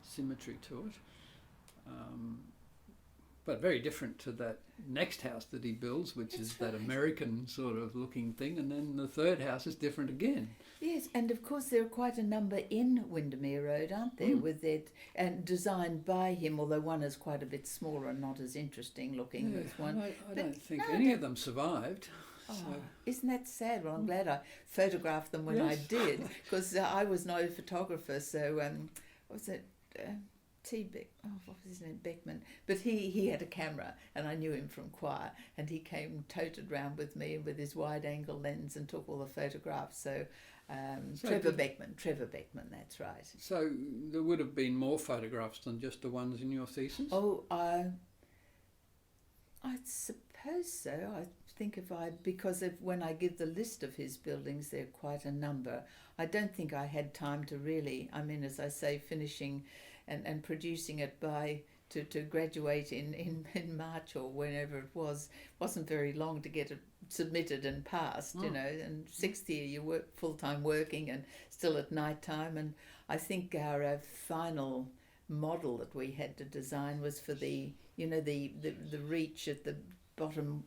symmetry to it, but very different to that next house that he builds, which is that American sort of looking thing, and then the third house is different again. Yes, and of course there are quite a number in Windermere Road, aren't there, with it, and designed by him, although one is quite a bit smaller and not as interesting looking as one. I don't think any of them survived. Oh, so. Isn't that sad? Well, I'm glad I photographed them when I did, because I was no photographer, so what was it? What was his name? Beckman. But he had a camera, and I knew him from choir, and he came toted round with me with his wide-angle lens and took all the photographs. So Trevor Beckman, that's right. So there would have been more photographs than just the ones in your thesis? Oh, I suppose so. I think because when I give the list of his buildings, there are quite a number. I don't think I had time to really, I mean, as I say, finishing and producing it to graduate in March or whenever it wasn't very long to get it submitted and passed, you know, and sixth year you work full-time working and still at night time. And I think our final model that we had to design was for the reach at the bottom.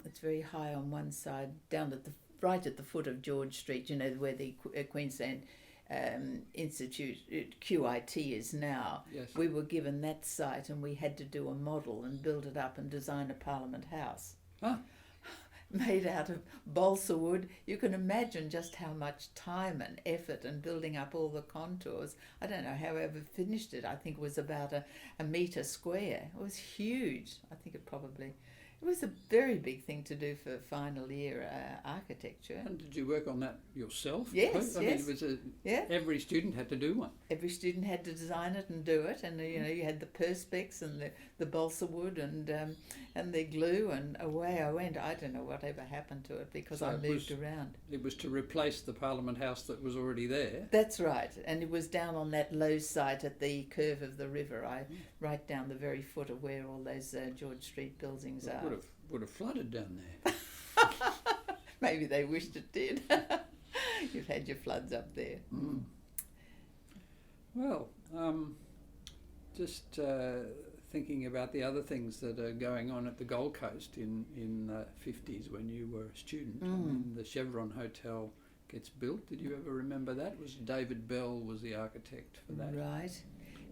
It's very high on one side, down right at the foot of George Street, you know, where the Queensland Institute, QIT, is now. Yes. We were given that site and we had to do a model and build it up and design a Parliament House. Made out of balsa wood. You can imagine just how much time and effort and building up all the contours. I don't know how I ever finished it. I think it was about a metre square. It was huge. I think it was a very big thing to do for final year architecture. And did you work on that yourself? Yes, I mean, it was every student had to do one. Every student had to design it and do it, and you had the perspex and the balsa wood and the glue, and away I went. I don't know whatever happened to it because I moved around. It was to replace the Parliament House that was already there. That's right, and it was down on that low site at the curve of the river. Right down the very foot of where all those George Street buildings are. Would have flooded down there. Maybe they wished it did. You've had your floods up there. Well, just thinking about the other things that are going on at the Gold Coast in the 50s when you were a student. I mean, the Chevron Hotel gets built. Did you ever remember that? David Bell was the architect for that. Right.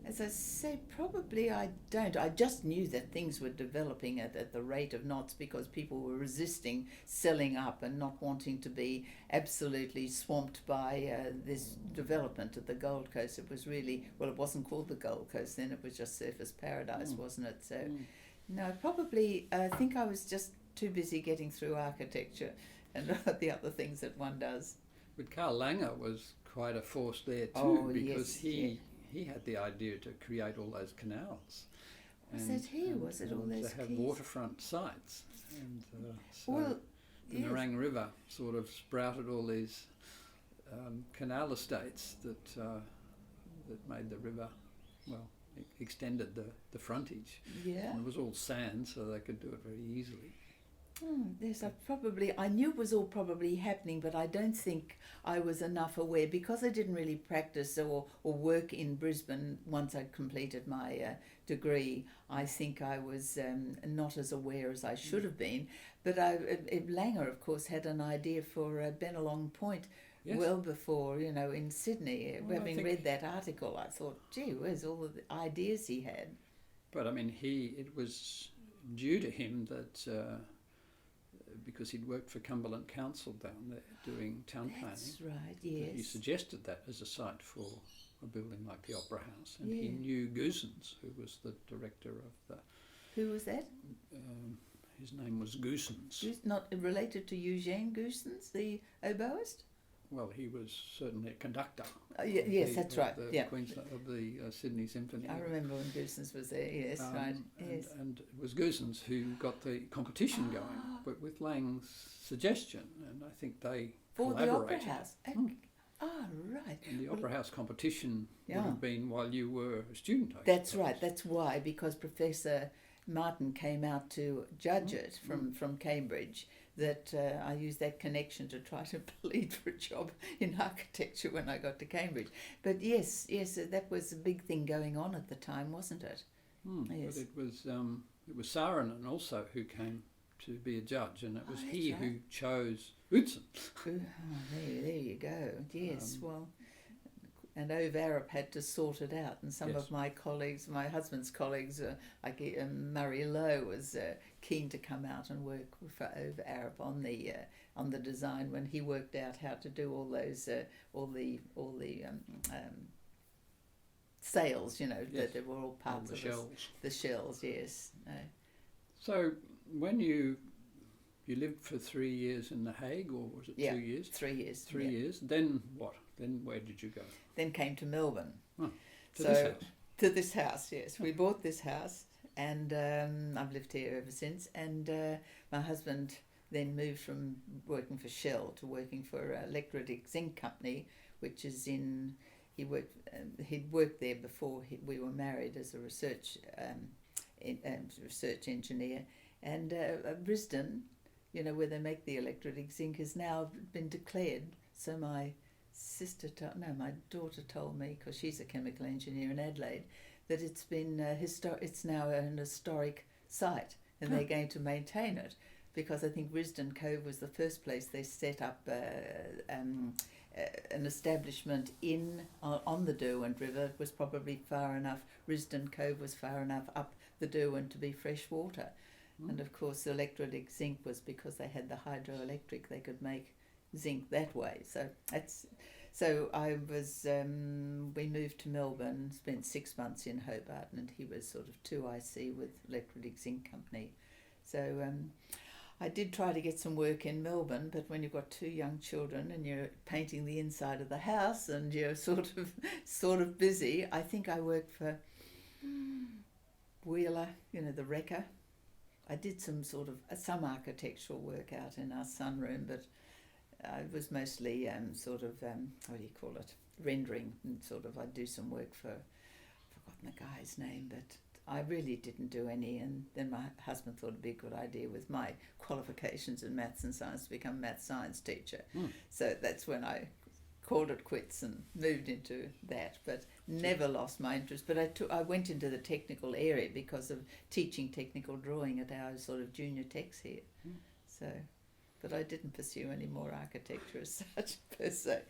As I say, probably I don't. I just knew that things were developing at the rate of knots because people were resisting selling up and not wanting to be absolutely swamped by this development at the Gold Coast. It was really, it wasn't called the Gold Coast then, it was just Surfers Paradise, wasn't it? So, no, probably I think I was just too busy getting through architecture and the other things that one does. But Karl Langer was quite a force there too, Oh, because yes, he had the idea to create all those canals. Was it he? Was it all those to have keys? waterfront sites, and so Well, the yes. Nerang River sort of sprouted all these canal estates that made the river, well, extended the frontage. Yeah. And it was all sand, so they could do it very easily. Yes, I knew it was all probably happening, but I don't think I was enough aware, because I didn't really practice or work in Brisbane once I'd completed my degree. I think I was not as aware as I should have been. But Langer, of course, had an idea for Bennelong Point. Yes. Well before, in Sydney. Well, Having read that article, I thought, gee whiz, all of the ideas he had. But I mean, it was due to him that because he'd worked for Cumberland Council down there doing town planning. That's right, yes. He suggested that as a site for a building like the Opera House, and Yeah. he knew Goosens, who was the director of the. Who was that? His name was Goosens. Not related to Eugene Goosens, the oboist? Well, he was certainly a conductor. Yes, that's right. The Yeah, Queensland, of the Sydney Symphony. I remember when Goosens was there. Yes, right. Yes. And it was Goosens who got the competition going, but with Lang's suggestion, and I think they For the collaborated. Opera House. Right. And the Opera House competition Yeah. would have been while you were a student, I That's suppose. right. That's why, because Professor Martin came out to judge it from Cambridge, that I used that connection to try to plead for a job in architecture when I got to Cambridge. But yes, that was a big thing going on at the time, wasn't it? Yes. But it was Saarinen also who came to be a judge, and it was that's he right. who chose Utzon. There you go. Yes, and Ove Arup had to sort it out, and some Yes. of my colleagues, my husband's colleagues, like Murray Lowe, was keen to come out and work for Ove Arup on the design when he worked out how to do all those all the sails, Yes. that were all parts the of shells. the shells. Yes. So when you lived for 3 years in The Hague, or was it 2 years? 3 years. 3 yeah. years. Then what? Then where did you go? Then came to Melbourne. To this house? To this house, yes. We bought this house, and I've lived here ever since. And my husband then moved from working for Shell to working for Electric Zinc Company, which is in. He'd worked there before we were married as a research engineer, and Brisbane, where they make the electric zinc, has now been declared. So my daughter told me, because she's a chemical engineer in Adelaide, that it's been it's now an historic site, and they're going to maintain it, because I think Risdon Cove was the first place they set up an establishment on the Derwent River. It was probably far enough. Risdon Cove was far enough up the Derwent to be fresh water. And of course, the electrolytic zinc was because they had the hydroelectric; they could make zinc that way. So I was. We moved to Melbourne, spent 6 months in Hobart, and he was sort of 2IC with Electrolytic Zinc Company. So I did try to get some work in Melbourne, but when you've got 2 young children and you're painting the inside of the house and you're sort of busy, I think I worked for Wheeler, the wrecker. I did some some architectural work out in our sunroom, but it was mostly what do you call it, rendering, and I'd do some work for, I've forgotten the guy's name, but I really didn't do any. And then my husband thought it'd be a good idea with my qualifications in maths and science to become a maths science teacher. So that's when I called it quits and moved into that, but never lost my interest. But I went into the technical area because of teaching technical drawing at our sort of junior techs here. So, but I didn't pursue any more architecture as such per se.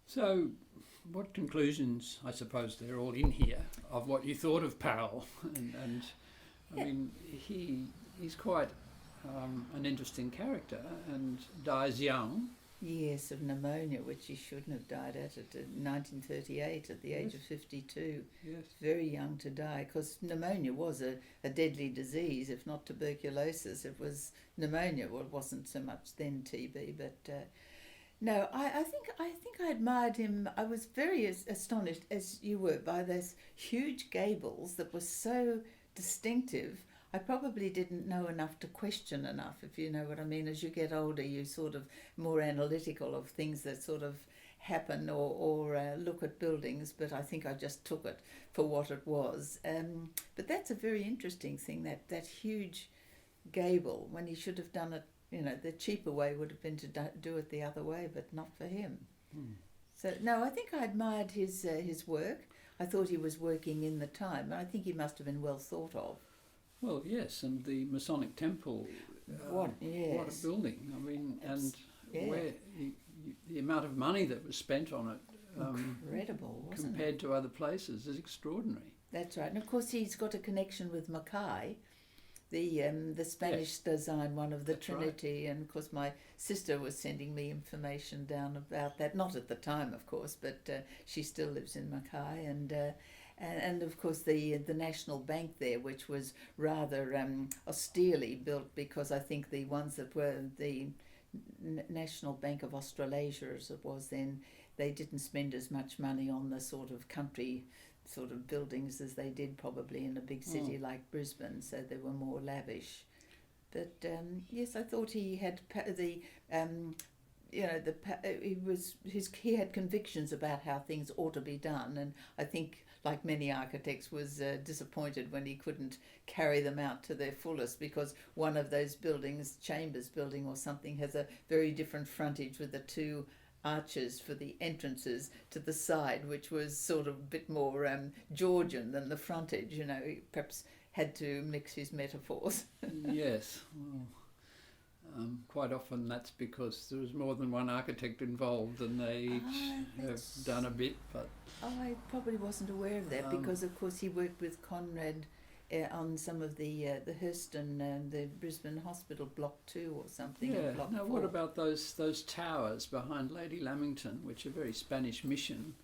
So, what conclusions, I suppose they're all in here, of what you thought of Powell? And I mean, he's quite an interesting character and dies young. Yes, of pneumonia, which he shouldn't have died at 1938 at the age of 52. Yes. Very young to die, because pneumonia was a deadly disease, if not tuberculosis. It was pneumonia. Well, it wasn't so much then TB, but no, I think I admired him. I was very astonished, as you were, by those huge gables that were so distinctive. I probably didn't know enough to question enough, if you know what I mean. As you get older, you sort of more analytical of things that sort of happen or look at buildings, but I think I just took it for what it was. But that's a very interesting thing, that huge gable, when he should have done it, the cheaper way would have been to do it the other way, but not for him. So, no, I think I admired his work. I thought he was working in the time, and I think he must have been well thought of. Well, yes, and the Masonic Temple, what a building! I mean, where the amount of money that was spent on it, incredible, wasn't compared it? to other places, is extraordinary. That's right, and of course he's got a connection with Mackay, the Spanish design one of the Trinity, right. And of course my sister was sending me information down about that, not at the time, of course, but she still lives in Mackay, and of course the National Bank there, which was rather austerely built, because I think the ones that were the National Bank of Australasia, as it was then, they didn't spend as much money on the sort of country sort of buildings as they did probably in a big city like Brisbane, so they were more lavish. But yes, I thought he had he had convictions about how things ought to be done, and I think, like many architects, was disappointed when he couldn't carry them out to their fullest, because one of those buildings, Chambers Building or something, has a very different frontage with the two arches for the entrances to the side, which was sort of a bit more Georgian than the frontage. He perhaps had to mix his metaphors. Yes. Well, quite often that's because there was more than one architect involved, and they each have done a bit. But I probably wasn't aware of that, because of course he worked with Conrad on some of the Hurston, the Brisbane Hospital Block 2 or something. Yeah. Block Now, 4. what about those towers behind Lady Lamington, which are very Spanish mission?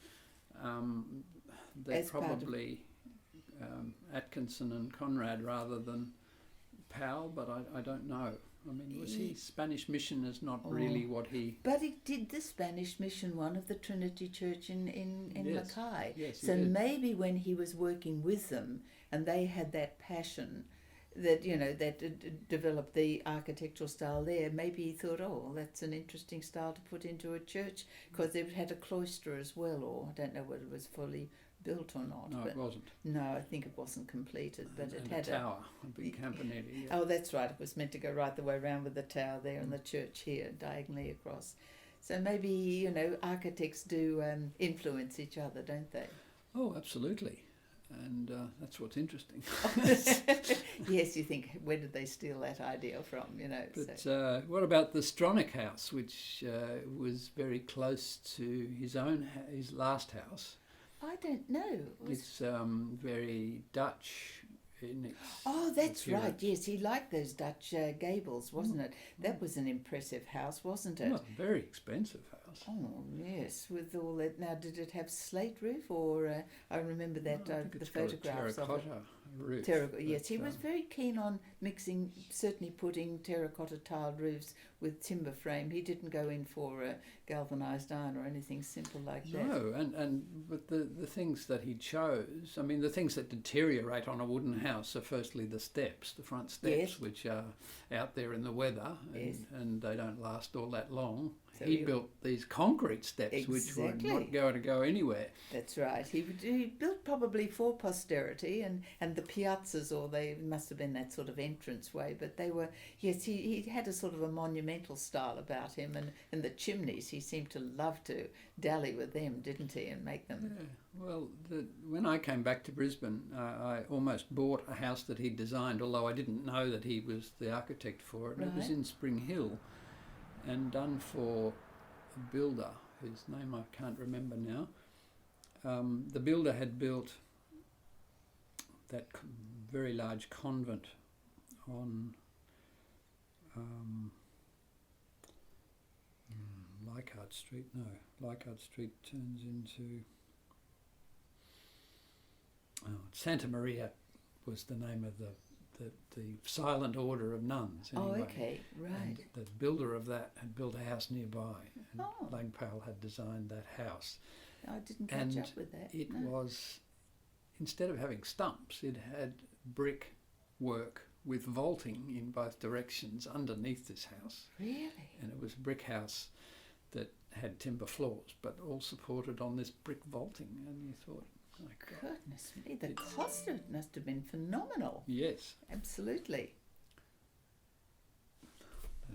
They're probably Atkinson and Conrad rather than Powell, but I don't know. I mean, was he Spanish mission is not really what he... But he did the Spanish mission one of the Trinity Church in Yes. Mackay. Yes, so maybe when he was working with them and they had that passion that, that developed the architectural style there, maybe he thought, that's an interesting style to put into a church, because it had a cloister as well, or I don't know whether it was fully built or not. No, it wasn't. No, I think it wasn't completed, but and it had a tower, a big campanile. Yeah. Oh, that's right. It was meant to go right the way around with the tower there and the church here, diagonally across. So maybe, architects do influence each other, don't they? Oh, absolutely. And that's what's interesting. Yes, you think, where did they steal that idea from, But what about the Stronach House, which was very close to his last house? I don't know. It's very Dutch in its... Oh, that's appearance. right. Yes, he liked those Dutch gables, wasn't it? That was an impressive house, wasn't it? Well, very expensive house. Oh, yes, with all that. Now, did it have slate roof, or I remember that I think the it's got a photographs of it. Roof. Yes, he was very keen on certainly putting terracotta tiled roofs with timber frame. He didn't go in for galvanised iron or anything simple like that. No, but the things that he chose, I mean, the things that deteriorate on a wooden house are firstly the front steps, Yes. which are out there in the weather, Yes. and they don't last all that long. So he built these concrete steps, which were not going to go anywhere. That's right. He built probably for posterity, and the piazzas, or they must have been that sort of entrance way, but they were, yes, he had a sort of a monumental style about him, and the chimneys, he seemed to love to dally with them, didn't he, and make them... Yeah. Well, when I came back to Brisbane, I almost bought a house that he'd designed, although I didn't know that he was the architect for it. Right. It was in Spring Hill, and done for a builder whose name I can't remember now. The builder had built that very large convent on Leichhardt Street, no. Leichhardt Street turns into... Santa Maria was the name of the Silent Order of Nuns. Anyway. Oh, okay, right. And the builder of that had built a house nearby. And Oh. Langpale had designed that house. I didn't catch up with that. It no. was, instead of having stumps, it had brick work with vaulting in both directions underneath this house. Really? And it was a brick house that had timber floors, but all supported on this brick vaulting. And you thought, my God. Goodness me, the cost of it must have been phenomenal. Yes. Absolutely.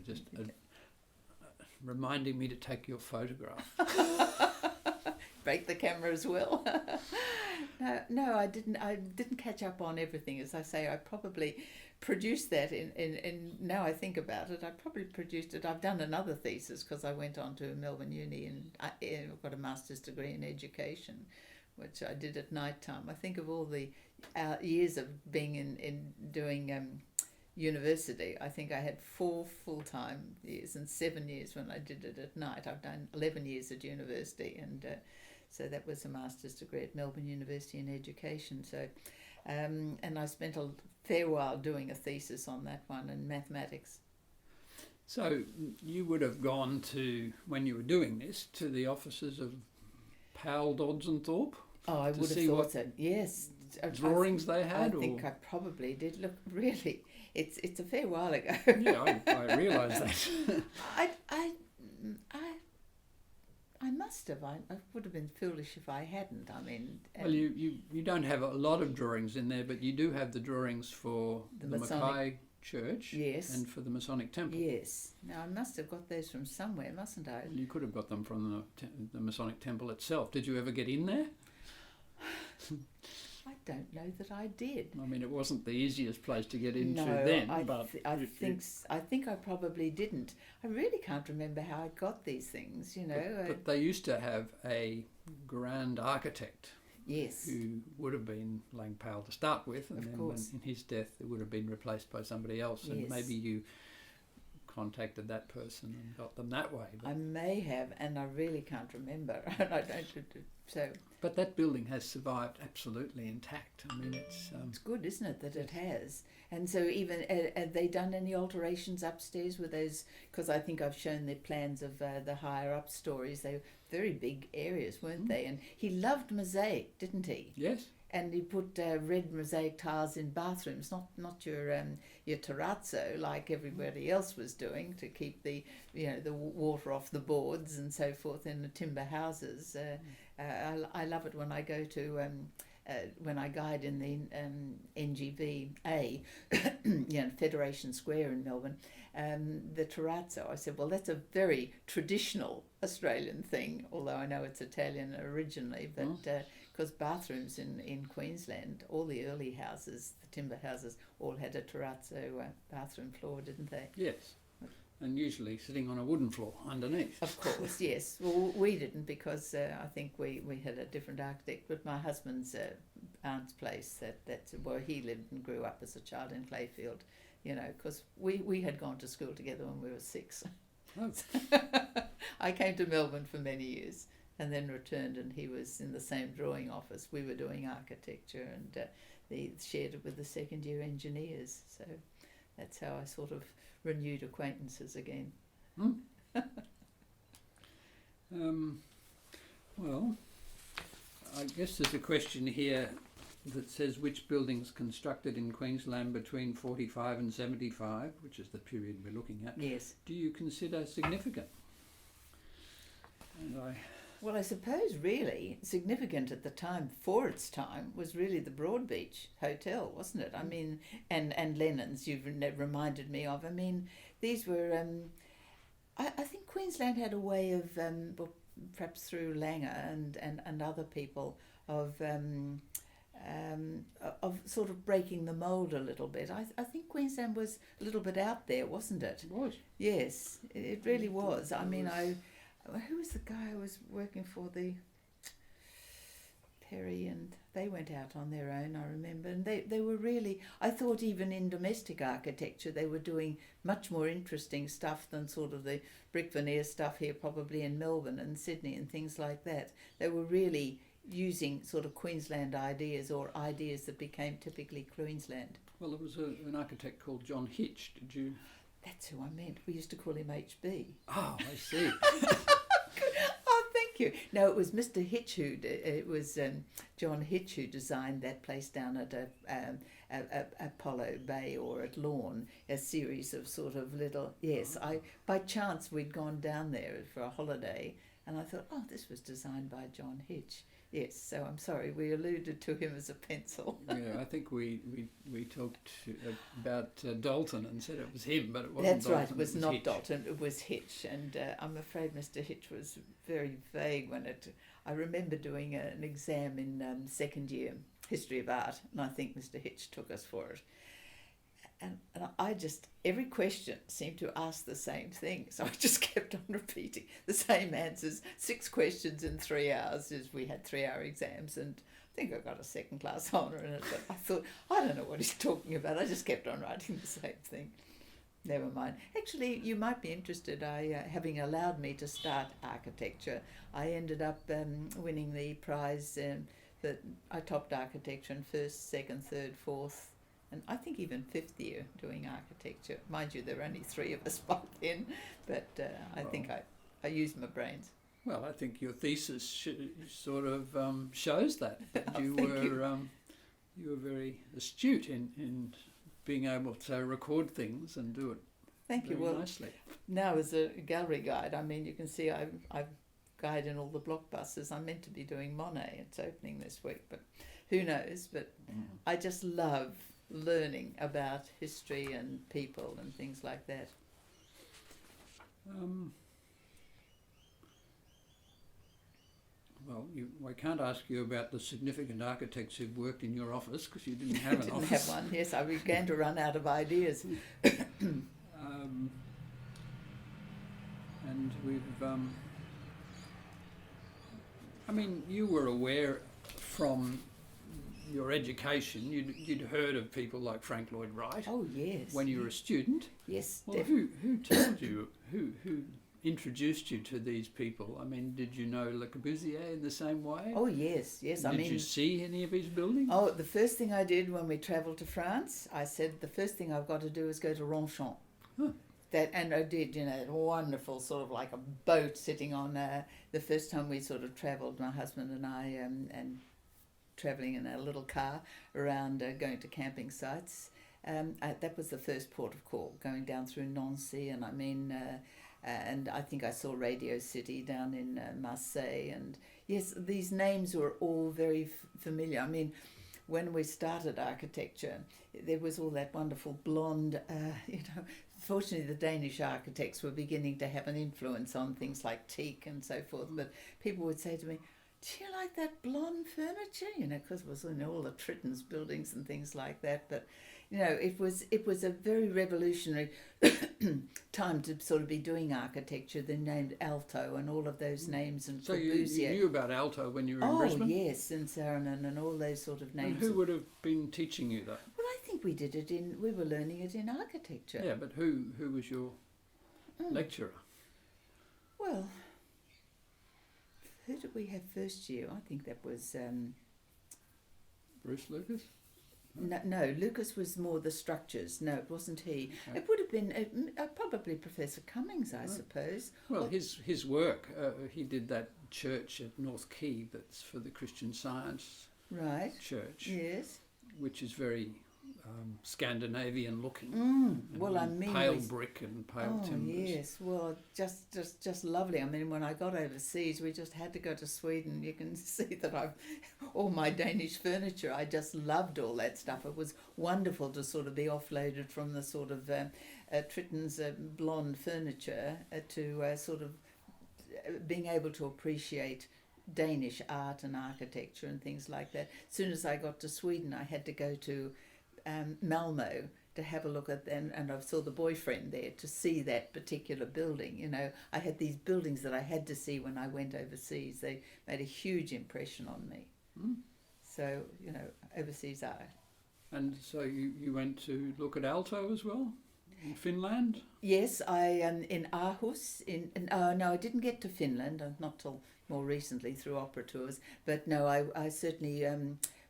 Just reminding me to take your photograph. Break the camera as well. No, I didn't catch up on everything. As I say, I probably produced that in now I think about it, I probably produced it. I've done another thesis because I went on to Melbourne Uni and I've got a master's degree in education, which I did at night time. I think of all the years of being in doing university, I think I had 4 full-time years and 7 years when I did it at night. I've done 11 years at university, and so that was a master's degree at Melbourne University in education. So, and I spent a fair while doing a thesis on that one in mathematics. So you would have gone to, when you were doing this, to the offices of Powell, Dodds and Thorpe? Oh, I would have thought so, yes. Drawings they had? I think I probably did. Look, really, it's a fair while ago. Yeah, I realise that. I must have. I would have been foolish if I hadn't. I mean... Well, you don't have a lot of drawings in there, but you do have the drawings for the Mackay Church, yes, and for the Masonic Temple. Yes. Now, I must have got those from somewhere, mustn't I? You could have got them from the Masonic Temple itself. Did you ever get in there? I don't know that I did. I mean, it wasn't the easiest place to get into no, then. I think I probably didn't. I really can't remember how I got these things, you know. But they used to have a grand architect. Yes. Who would have been Langpale to start with, and of then course. When, in his death, it would have been replaced by somebody else, and yes. maybe you contacted that person and got them that way. I may have, and I really can't remember. I don't. So. But that building has survived absolutely intact. I mean, it's good, isn't it, that it has? And so even, have they done any alterations upstairs with those? Because I think I've shown the plans of the higher up stories. They were very big areas, weren't they? And he loved mosaic, didn't he? Yes. And he put red mosaic tiles in bathrooms, not your terrazzo like everybody else was doing, to keep the water off the boards and so forth in the timber houses. I love it when I go to when I guide in the NGVA, Federation Square in Melbourne, the terrazzo. I said, well, that's a very traditional Australian thing, although I know it's Italian originally, but because bathrooms in Queensland, all the early houses, the timber houses, all had a terrazzo bathroom floor, didn't they? Yes. And usually sitting on a wooden floor underneath. Of course, yes. Well, we didn't, because I think we had a different architect. But my husband's aunt's place, that's where he lived and grew up as a child in Clayfield, because we had gone to school together when we were 6. Oh. I came to Melbourne for many years and then returned, and he was in the same drawing office. We were doing architecture, and they shared it with the second-year engineers. So that's how I sort of renewed acquaintances again. Well, I guess there's a question here that says which buildings constructed in Queensland between 45 and 75, which is the period we're looking at, yes, do you consider significant? Well, I suppose really significant at the time, for its time, was really the Broadbeach Hotel, wasn't it? I mean, and Lennon's, you've reminded me of. I mean, these were, I think Queensland had a way of, well, perhaps through Langer and other people, of sort of breaking the mould a little bit. I think Queensland was a little bit out there, wasn't it? It was. Yes, it really was. I mean, who was the guy who was working for the Perry, and They went out on their own, I remember, and they were really, I thought even in domestic architecture they were doing much more interesting stuff than sort of the brick veneer stuff here probably in Melbourne and Sydney and things like that. They were really using sort of Queensland ideas or ideas that became typically Queensland. Well, there was an architect called John Hitch, did you? That's who I meant. We used to call him HB. Oh, I see. Oh, thank you. No, it was Mr. Hitch it was John Hitch who designed that place down at Apollo Bay or at Lawn, a series of sort of little, yes, by chance we'd gone down there for a holiday and I thought, oh, this was designed by John Hitch. Yes, so I'm sorry, we alluded to him as a pencil. Yeah, I think we talked about Dalton and said it was him, but it wasn't. That's Dalton, right, it was not Hitch. Dalton, it was Hitch, and I'm afraid Mr. Hitch was very vague when I remember doing an exam in second year, History of Art, and I think Mr. Hitch took us for it. And I just, every question seemed to ask the same thing. So I just kept on repeating the same answers. 6 questions in 3 hours, as we had 3-hour exams. And I think I got a second class honour in it. But I thought, I don't know what he's talking about. I just kept on writing the same thing. Never mind. Actually, you might be interested. Having allowed me to start architecture, I ended up winning the prize that I topped architecture in first, second, third, fourth, and I think even 5th year doing architecture. Mind you, there were only 3 of us by then, but I think I used my brains. Well, I think your thesis sort of shows that you were very astute in being able to record things and do it Thank you. very Well, nicely. now as a gallery guide, I mean, you can see I've guided in all the blockbusters. I'm meant to be doing Monet. It's opening this week, but who knows? But I just love learning about history and people and things like that. Well, I can't ask you about the significant architects who've worked in your office because you didn't have an Didn't office. have one. Yes, I began to run out of ideas. And we've, I mean, you were aware from your education, you'd heard of people like Frank Lloyd Wright. Oh yes. When you were a student. Yes. Well, who told you? Who introduced you to these people? I mean, did you know Le Corbusier in the same way? Oh yes, yes. Did you see any of his buildings? Oh, the first thing I did when we travelled to France, I said the first thing I've got to do is go to Ronchamp. Huh. That, and I did, you know, wonderful sort of like a boat sitting on the first time we sort of travelled, my husband and I, and travelling in a little car around going to camping sites. That was the first port of call, going down through Nancy, and I mean, and I think I saw Radio City down in Marseille, and yes, these names were all very familiar. I mean, when we started architecture, there was all that wonderful blonde, you know. Fortunately, the Danish architects were beginning to have an influence on things like teak and so forth, but people would say to me, do you like that blonde furniture? You know, because it was in all the Tritton's buildings and things like that. But, you know, it was a very revolutionary time to sort of be doing architecture. They named Alto and all of those names, and so you knew about Alto when you were in Brisbane? Oh, yes, and Saarinen and all those sort of names. And who would have been teaching you that? Well, I think we were learning it in architecture. Yeah, but who was your lecturer? Well, who did we have first year? I think that was... Bruce Lucas? No, Lucas was more the structures. No, it wasn't he. Okay. It would have been probably Professor Cummings, I suppose. Well, his work, he did that church at North Quay that's for the Christian Science Church, Yes. which is very Scandinavian looking. Well, I mean, pale brick and pale timbers. Yes, well, just lovely. I mean, when I got overseas, we just had to go to Sweden. You can see that all my Danish furniture, I just loved all that stuff. It was wonderful to sort of be offloaded from the sort of Tritton's blonde furniture to sort of being able to appreciate Danish art and architecture and things like that. As soon as I got to Sweden, I had to go to Malmo to have a look at them, and I saw the boyfriend there to see that particular building. You know, I had these buildings that I had to see when I went overseas. They made a huge impression on me. So, overseas art. And so you went to look at Aalto as well in Finland? Yes, I in Aarhus. No, I didn't get to Finland, not till more recently through opera tours. But no, I certainly.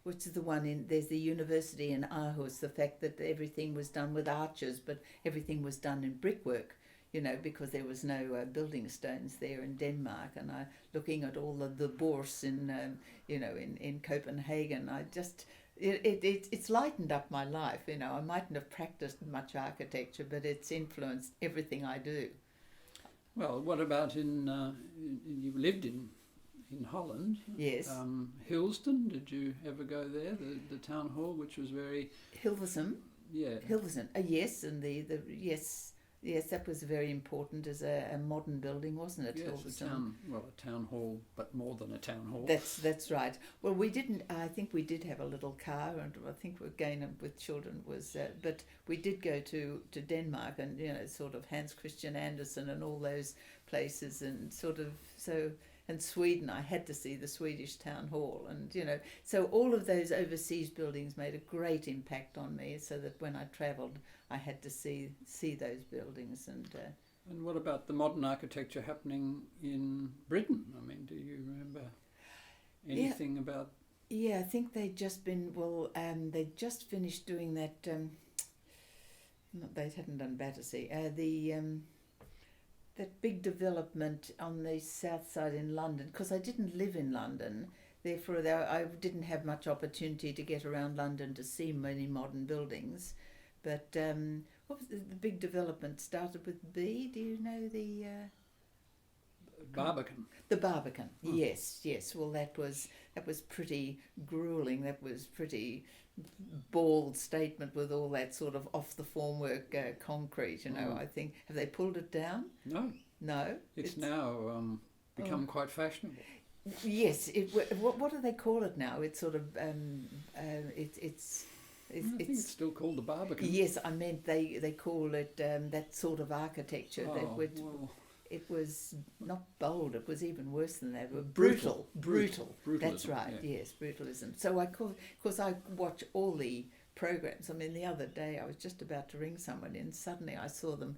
Which is the one there's the university in Aarhus. The fact that everything was done with arches, but everything was done in brickwork. Because there was no building stones there in Denmark, and looking at all of the Bors in Copenhagen, I just. It's lightened up my life. I mightn't have practiced much architecture, but it's influenced everything I do. Well, what about you lived in Holland? Yes. Hillsden, did you ever go there? The town hall, which was very... Hilversum? Yeah. Hilversum, yes, and yes, that was very important as a modern building, wasn't it? Yes, a town hall, but more than a town hall. That's right. Well, we didn't. I think we did have a little car, and I think again with children was. But we did go to Denmark, and sort of Hans Christian Andersen and all those places, and sort of so. And Sweden, I had to see the Swedish town hall, and so all of those overseas buildings made a great impact on me. So that when I travelled, I had to see those buildings. And what about the modern architecture happening in Britain? I mean, do you remember anything about? Yeah, I think they'd just been they'd just finished doing that. They hadn't done Battersea. That big development on the south side in London, because I didn't live in London, therefore I didn't have much opportunity to get around London to see many modern buildings. But what was the big development? Started with B. Do you know the Barbican? The Barbican. Oh. Yes. Well, that was pretty grueling. That was pretty bald statement with all that sort of off the formwork concrete. I think have they pulled it down? No. It's now become quite fashionable. Yes. What do they call it now? It's sort of I think it's still called the Barbican. Yes, I meant they call it that sort of architecture. It was not bold. It was even worse than that. Brutal. That's right. Yeah. Yes, brutalism. So of course I watch all the programs. I mean, the other day I was just about to ring someone, and suddenly I saw them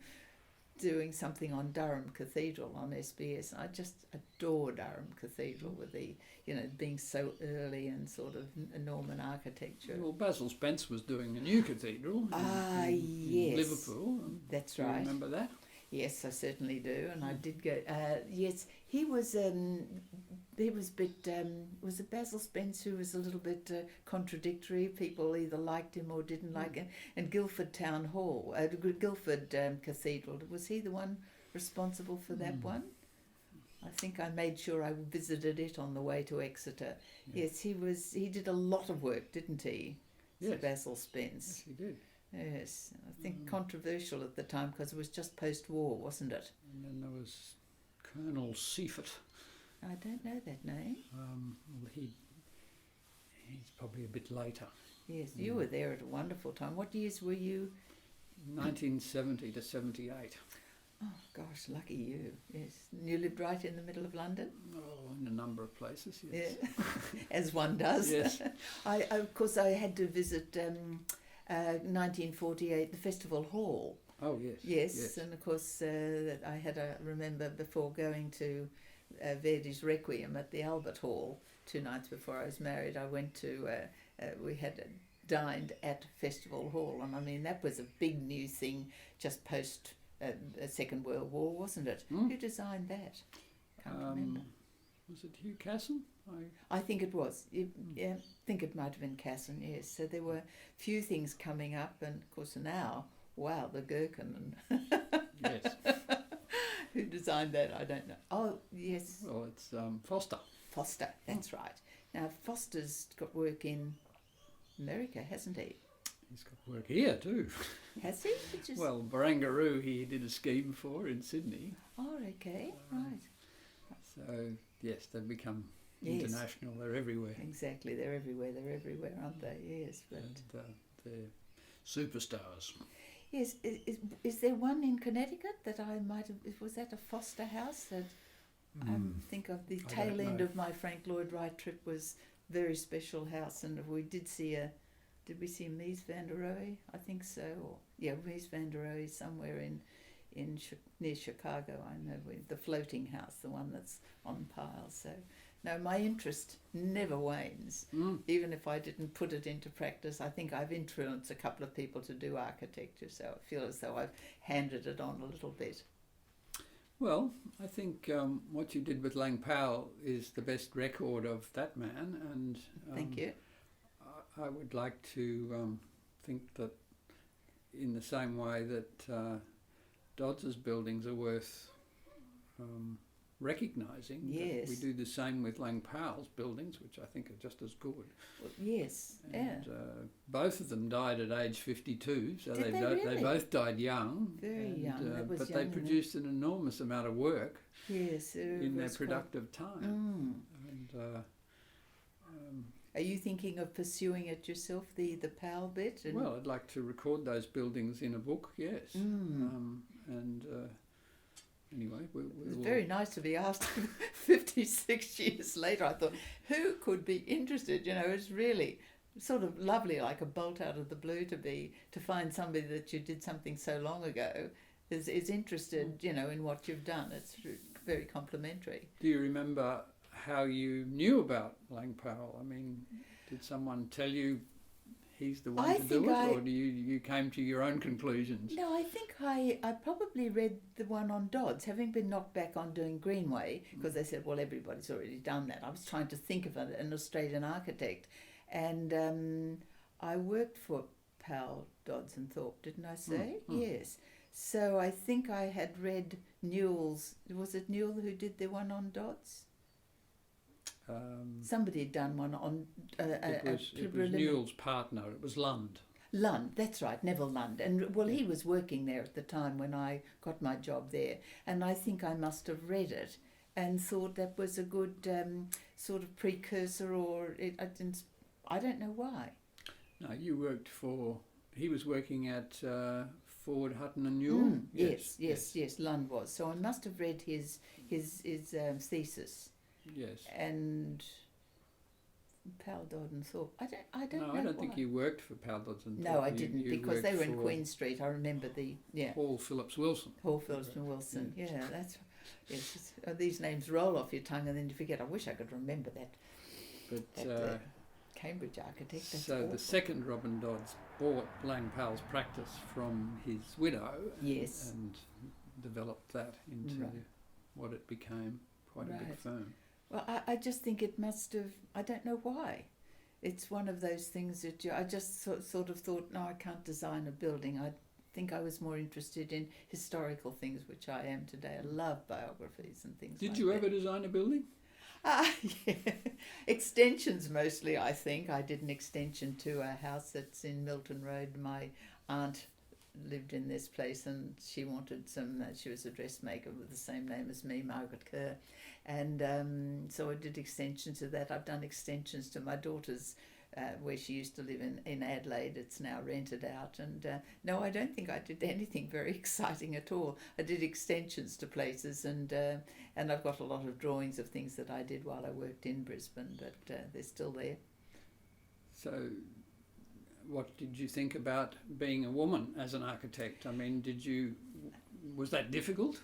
doing something on Durham Cathedral on SBS. I just adore Durham Cathedral with the being so early and sort of Norman architecture. Well, Basil Spence was doing a new cathedral in Liverpool. That's right. Do you remember that? Yes, I certainly do, and I did go. Yes, he was. He was a bit. Was it Basil Spence who was a little bit contradictory? People either liked him or didn't like him. And Guildford Town Hall, Guildford Cathedral. Was he the one responsible for that one? I think I made sure I visited it on the way to Exeter. Yes, he was. He did a lot of work, didn't he? Yes. Sir Basil Spence. Yes, he did. Yes, I think controversial at the time because it was just post-war, wasn't it? And then there was Colonel Seifert. I don't know that name. Well, he's probably a bit later. Yes, you were there at a wonderful time. What years were you? 1970 to 78. Oh gosh, lucky you. Yes, you lived right in the middle of London. Oh, in a number of places. Yes. Yeah. As one does. Yes. Of course, I had to visit. 1948, the Festival Hall. Oh yes. Yes, and of course I had remember before going to Verdi's Requiem at the Albert Hall 2 nights before I was married. I went to we had dined at Festival Hall, and I mean that was a big new thing just post Second World War, wasn't it? Who designed that? Can't remember. Was it Hugh Casson? I think it was. I think it might have been Casson, yes. So there were few things coming up, and of course now, wow, the Gherkin. Yes. Who designed that? I don't know. Oh, yes. Well, it's Foster. Foster, that's right. Now, Foster's got work in America, hasn't he? He's got work here too. Has he? Well, Barangaroo he did a scheme for in Sydney. Oh, okay, right. So, yes, they've become international. They're everywhere. Exactly, they're everywhere, aren't they? Yes, but and, they're superstars. Yes, is there one in Connecticut that I might have? Was that a Foster house? That I think of the tail end of my Frank Lloyd Wright trip was very special house, and we did see did we see Mies van der Rohe? I think so. Or, yeah, Mies van der Rohe somewhere near Chicago. I know the floating house, the one that's on piles. So, no, my interest never wanes. Even if I didn't put it into practice, I think I've influenced a couple of people to do architecture. So I feel as though I've handed it on a little bit. Well, I think what you did with Lang Powell is the best record of that man, and Thank you. I would like to think that in the same way that Dodds's buildings are worth recognising, Yes. that we do the same with Lang Powell's buildings, which I think are just as good. Well, yes, And both of them died at age 52, so Did they they really? both died young. Very young. That was but young, they produced an enormous amount of work yes, in their productive time. And are you thinking of pursuing it yourself, the Powell bit? well, I'd like to record those buildings in a book, yes. Anyway, it's very nice to be asked 56 years later. I thought, who could be interested? You know, it's really sort of lovely, like a bolt out of the blue to find somebody that you did something so long ago is interested, you know, in what you've done. It's very complimentary. Do you remember how you knew about Lang Powell? I mean, did someone tell you he's the one to do it, or do you came to your own conclusions? No, I think I probably read the one on Dodds, having been knocked back on doing Greenway, because they said, well, everybody's already done that. I was trying to think of an Australian architect, and I worked for Powell, Dodds and Thorpe, didn't I say? Yes. So I think I had read Newell's, was it Newell who did the one on Dodds? Somebody had done one on... it was Newell's partner, it was Lund. Lund, that's right, Neville Lund. And, well, he was working there at the time when I got my job there. And I think I must have read it and thought that was a good sort of precursor, or I don't know why. No, you worked for... He was working at Ford, Hutton and Newell? Yes, Lund was. So I must have read his thesis. Yes. And Powell, Dodd and Thorpe. I don't know. No, I don't think you worked for Powell, Dodd and Thorpe. No, I didn't, because they were in Queen Street. I remember Paul Phillips Wilson. Paul Phillips and Wilson. Yeah, that's... Yes, these names roll off your tongue and then you forget. I wish I could remember that. But Cambridge architect. So awful. the second Robin Dodds bought Lang Powell's practice from his widow. Yes. And developed that into what it became, quite a big firm. Well, I just think it must have... I don't know why. It's one of those things that I just sort of thought, no, I can't design a building. I think I was more interested in historical things, which I am today. I love biographies and things like that. Did you ever design a building? Yeah. Extensions mostly, I think. I did an extension to a house that's in Milton Road. My aunt lived in this place and she wanted she was a dressmaker with the same name as me, Margaret Kerr. And so I did extensions of that. I've done extensions to my daughter's where she used to live in Adelaide. It's now rented out. And no, I don't think I did anything very exciting at all. I did extensions to places, and I've got a lot of drawings of things that I did while I worked in Brisbane, but they're still there. So what did you think about being a woman as an architect? I mean, was that difficult?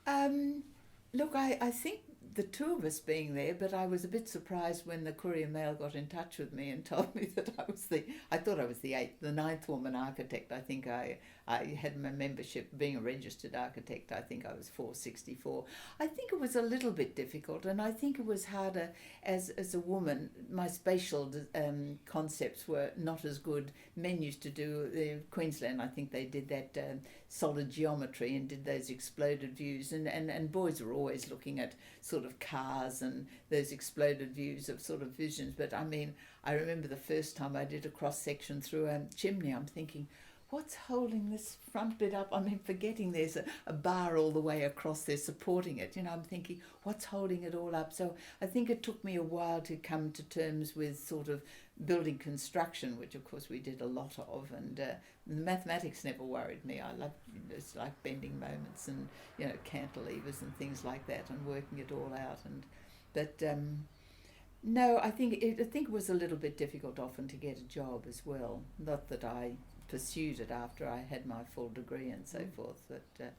Look, I think the two of us being there, but I was a bit surprised when the Courier Mail got in touch with me and told me that I thought I was the ninth woman architect. I think I had my membership, being a registered architect, I think I was 464. I think it was a little bit difficult, and I think it was harder as a woman. My spatial concepts were not as good. Men used to do, Queensland, I think they did that solid geometry and did those exploded views, and boys were always looking at sort of cars and those exploded views of sort of visions. But I mean, I remember the first time I did a cross section through a chimney, I'm thinking, what's holding this front bit up? I mean, forgetting there's a bar all the way across there supporting it. You know, I'm thinking, what's holding it all up? So I think it took me a while to come to terms with sort of building construction, which of course we did a lot of, and the mathematics never worried me. I love, it's like bending moments and, you know, cantilevers and things like that, and working it all out. But No, I think it was a little bit difficult often to get a job as well. Not that I pursued it after I had my full degree and so forth, but I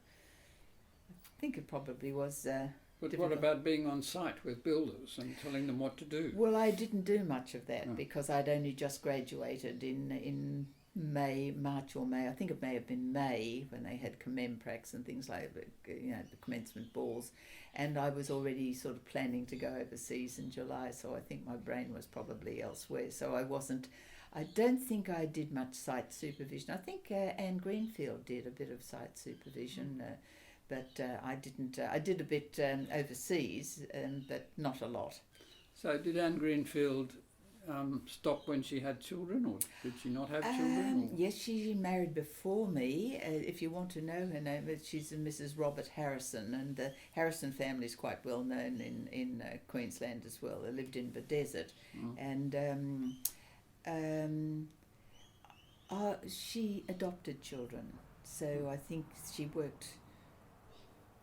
think it probably was But difficult. what about being on site with builders and telling them what to do? Well, I didn't do much of that Oh. because I'd only just graduated in March or May. I think it may have been May when they had commempracs and things like that, the commencement balls. And I was already sort of planning to go overseas in July, so I think my brain was probably elsewhere. So I don't think I did much site supervision. I think Anne Greenfield did a bit of site supervision, but I didn't. I did a bit overseas, but not a lot. So did Anne Greenfield stop when she had children, or did she not have children? Yes, she married before me. If you want to know her name, she's Mrs. Robert Harrison, and the Harrison family is quite well known in Queensland as well. They lived in the desert, and she adopted children. So I think she worked.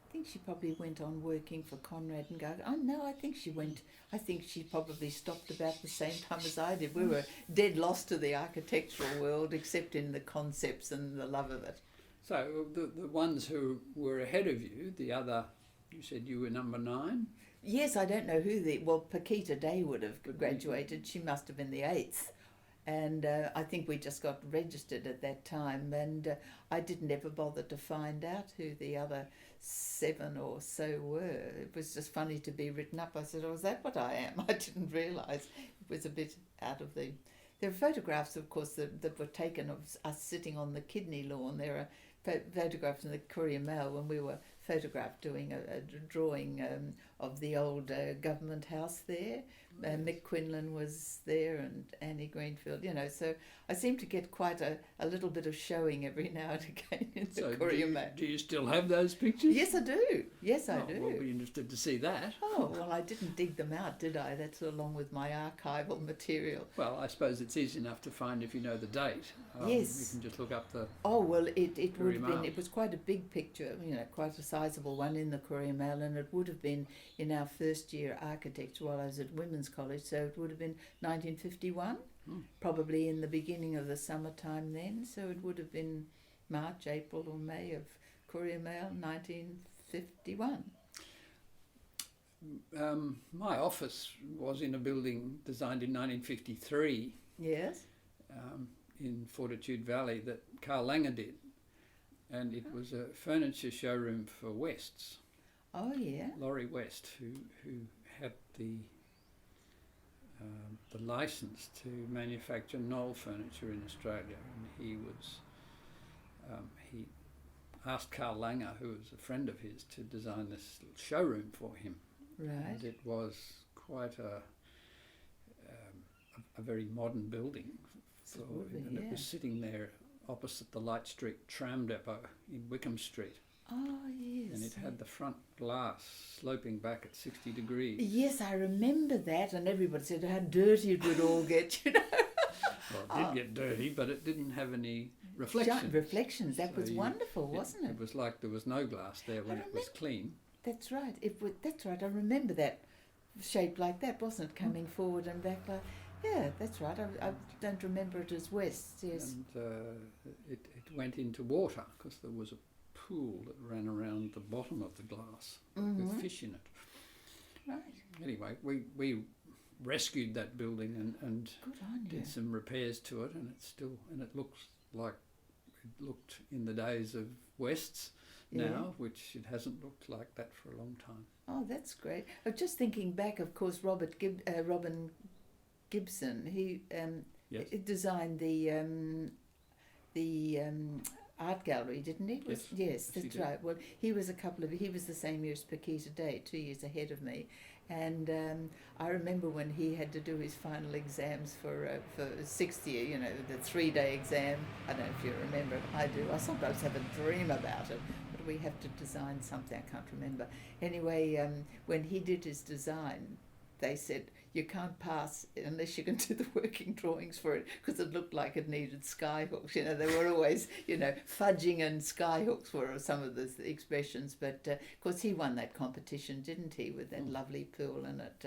I think she probably went on working for Conrad and Geiger. Oh no, I think she probably stopped about the same time as I did. We were dead lost to the architectural world, except in the concepts and the love of it. So the ones who were ahead of you, you said you were number 9? Yes, I don't know who Paquita Day would have graduated. She must have been the 8th. And I think we just got registered at that time, and I didn't ever bother to find out who the other 7 or so were. It was just funny to be written up. I said, oh, is that what I am? I didn't realise. It was a bit out of the... There are photographs, of course, that were taken of us sitting on the kidney lawn. There are photographs in the Courier Mail when we were photographed doing a drawing of the old government house there. Mick Quinlan was there and Annie Greenfield, so I seem to get quite a little bit of showing every now and again in the Courier Mail. Do you still have those pictures? Yes, I do. Yes, I do. We'll be interested to see that. Oh, well, I didn't dig them out, did I? That's along with my archival material. Well, I suppose it's easy enough to find if you know the date. Yes. You can just look up the... Oh, well, it would have been... Mail. It was quite a big picture, quite a sizable one in the Courier Mail, and it would have been in our first year architecture while I was at Women's College, so it would have been 1951, probably in the beginning of the summertime then, so it would have been March, April or May of Courier Mail, 1951. My office was in a building designed in 1953 Yes. In Fortitude Valley that Carl Langer did, and it was a furniture showroom for Wests. Oh, yeah. Laurie West, who had the license to manufacture Knoll furniture in Australia, and he asked Carl Langer, who was a friend of his, to design this showroom for him. Right. And it was quite a very modern building. It was sitting there opposite the Light Street tram depot in Wickham Street. Oh, yes. And it had the front glass sloping back at 60 degrees. Yes, I remember that, and everybody said how dirty it would all get, Well, it did get dirty, but it didn't have any reflections. Reflections, that was wonderful, wasn't it? It was like there was no glass there when it was clean. That's right. That's right. I remember that shaped like that, wasn't it? Coming forward and back like... Yeah, that's right. I don't remember it as West, yes. And it went into water because there was a pool that ran around the bottom of the glass with fish in it. Right. Anyway, we rescued that building and Good on you. did some repairs to it, and it looks like it looked in the days of West's now, which it hasn't looked like that for a long time. Oh, that's great. I was just thinking back, of course, Robin Gibson, he designed the art gallery, didn't he? Yes, that's right. Well, he was the same year as Paquita Day, 2 years ahead of me, and I remember when he had to do his final exams for 6th year, the 3-day exam. I don't know if you remember it. I do. I sometimes have a dream about it. But we have to design something. I can't remember. Anyway, when he did his design, they said, you can't pass unless you can do the working drawings for it, because it looked like it needed skyhooks. You know, they were always, you know, fudging and skyhooks were some of the expressions. But of course, he won that competition, didn't he, with that lovely pool in it.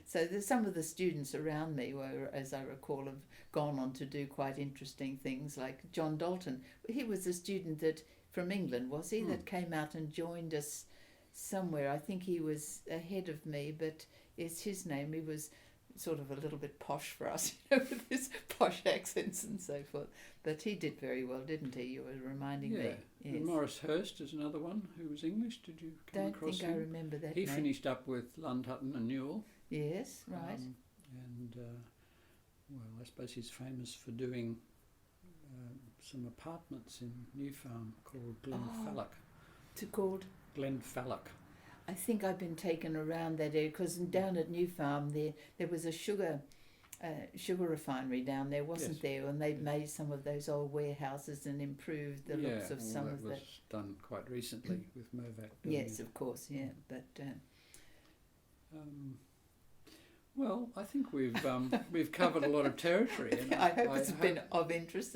So there's some of the students around me were, as I recall, have gone on to do quite interesting things, like John Dalton. He was a student that from England, was he, that came out and joined us somewhere. I think he was ahead of me, but it's his name. He was sort of a little bit posh for us, you know, with his posh accents and so forth. But he did very well, didn't he? You were reminding me. Yes. Maurice Hurst is another one who was English. Did you come across him? I remember that He name. finished up with Lund, Hutton and Newell. Yes, right. Well, I suppose he's famous for doing some apartments in New Farm called Glenfalloch. Called? Glenfalloch. I think I've been taken around that area, because down at New Farm there was a sugar refinery down there, wasn't there? And they'd made some of those old warehouses and improved the looks of some of that was done quite recently with Mervac. Yes, of course, yeah. But well, I think we've covered a lot of territory. And I hope it's been of interest.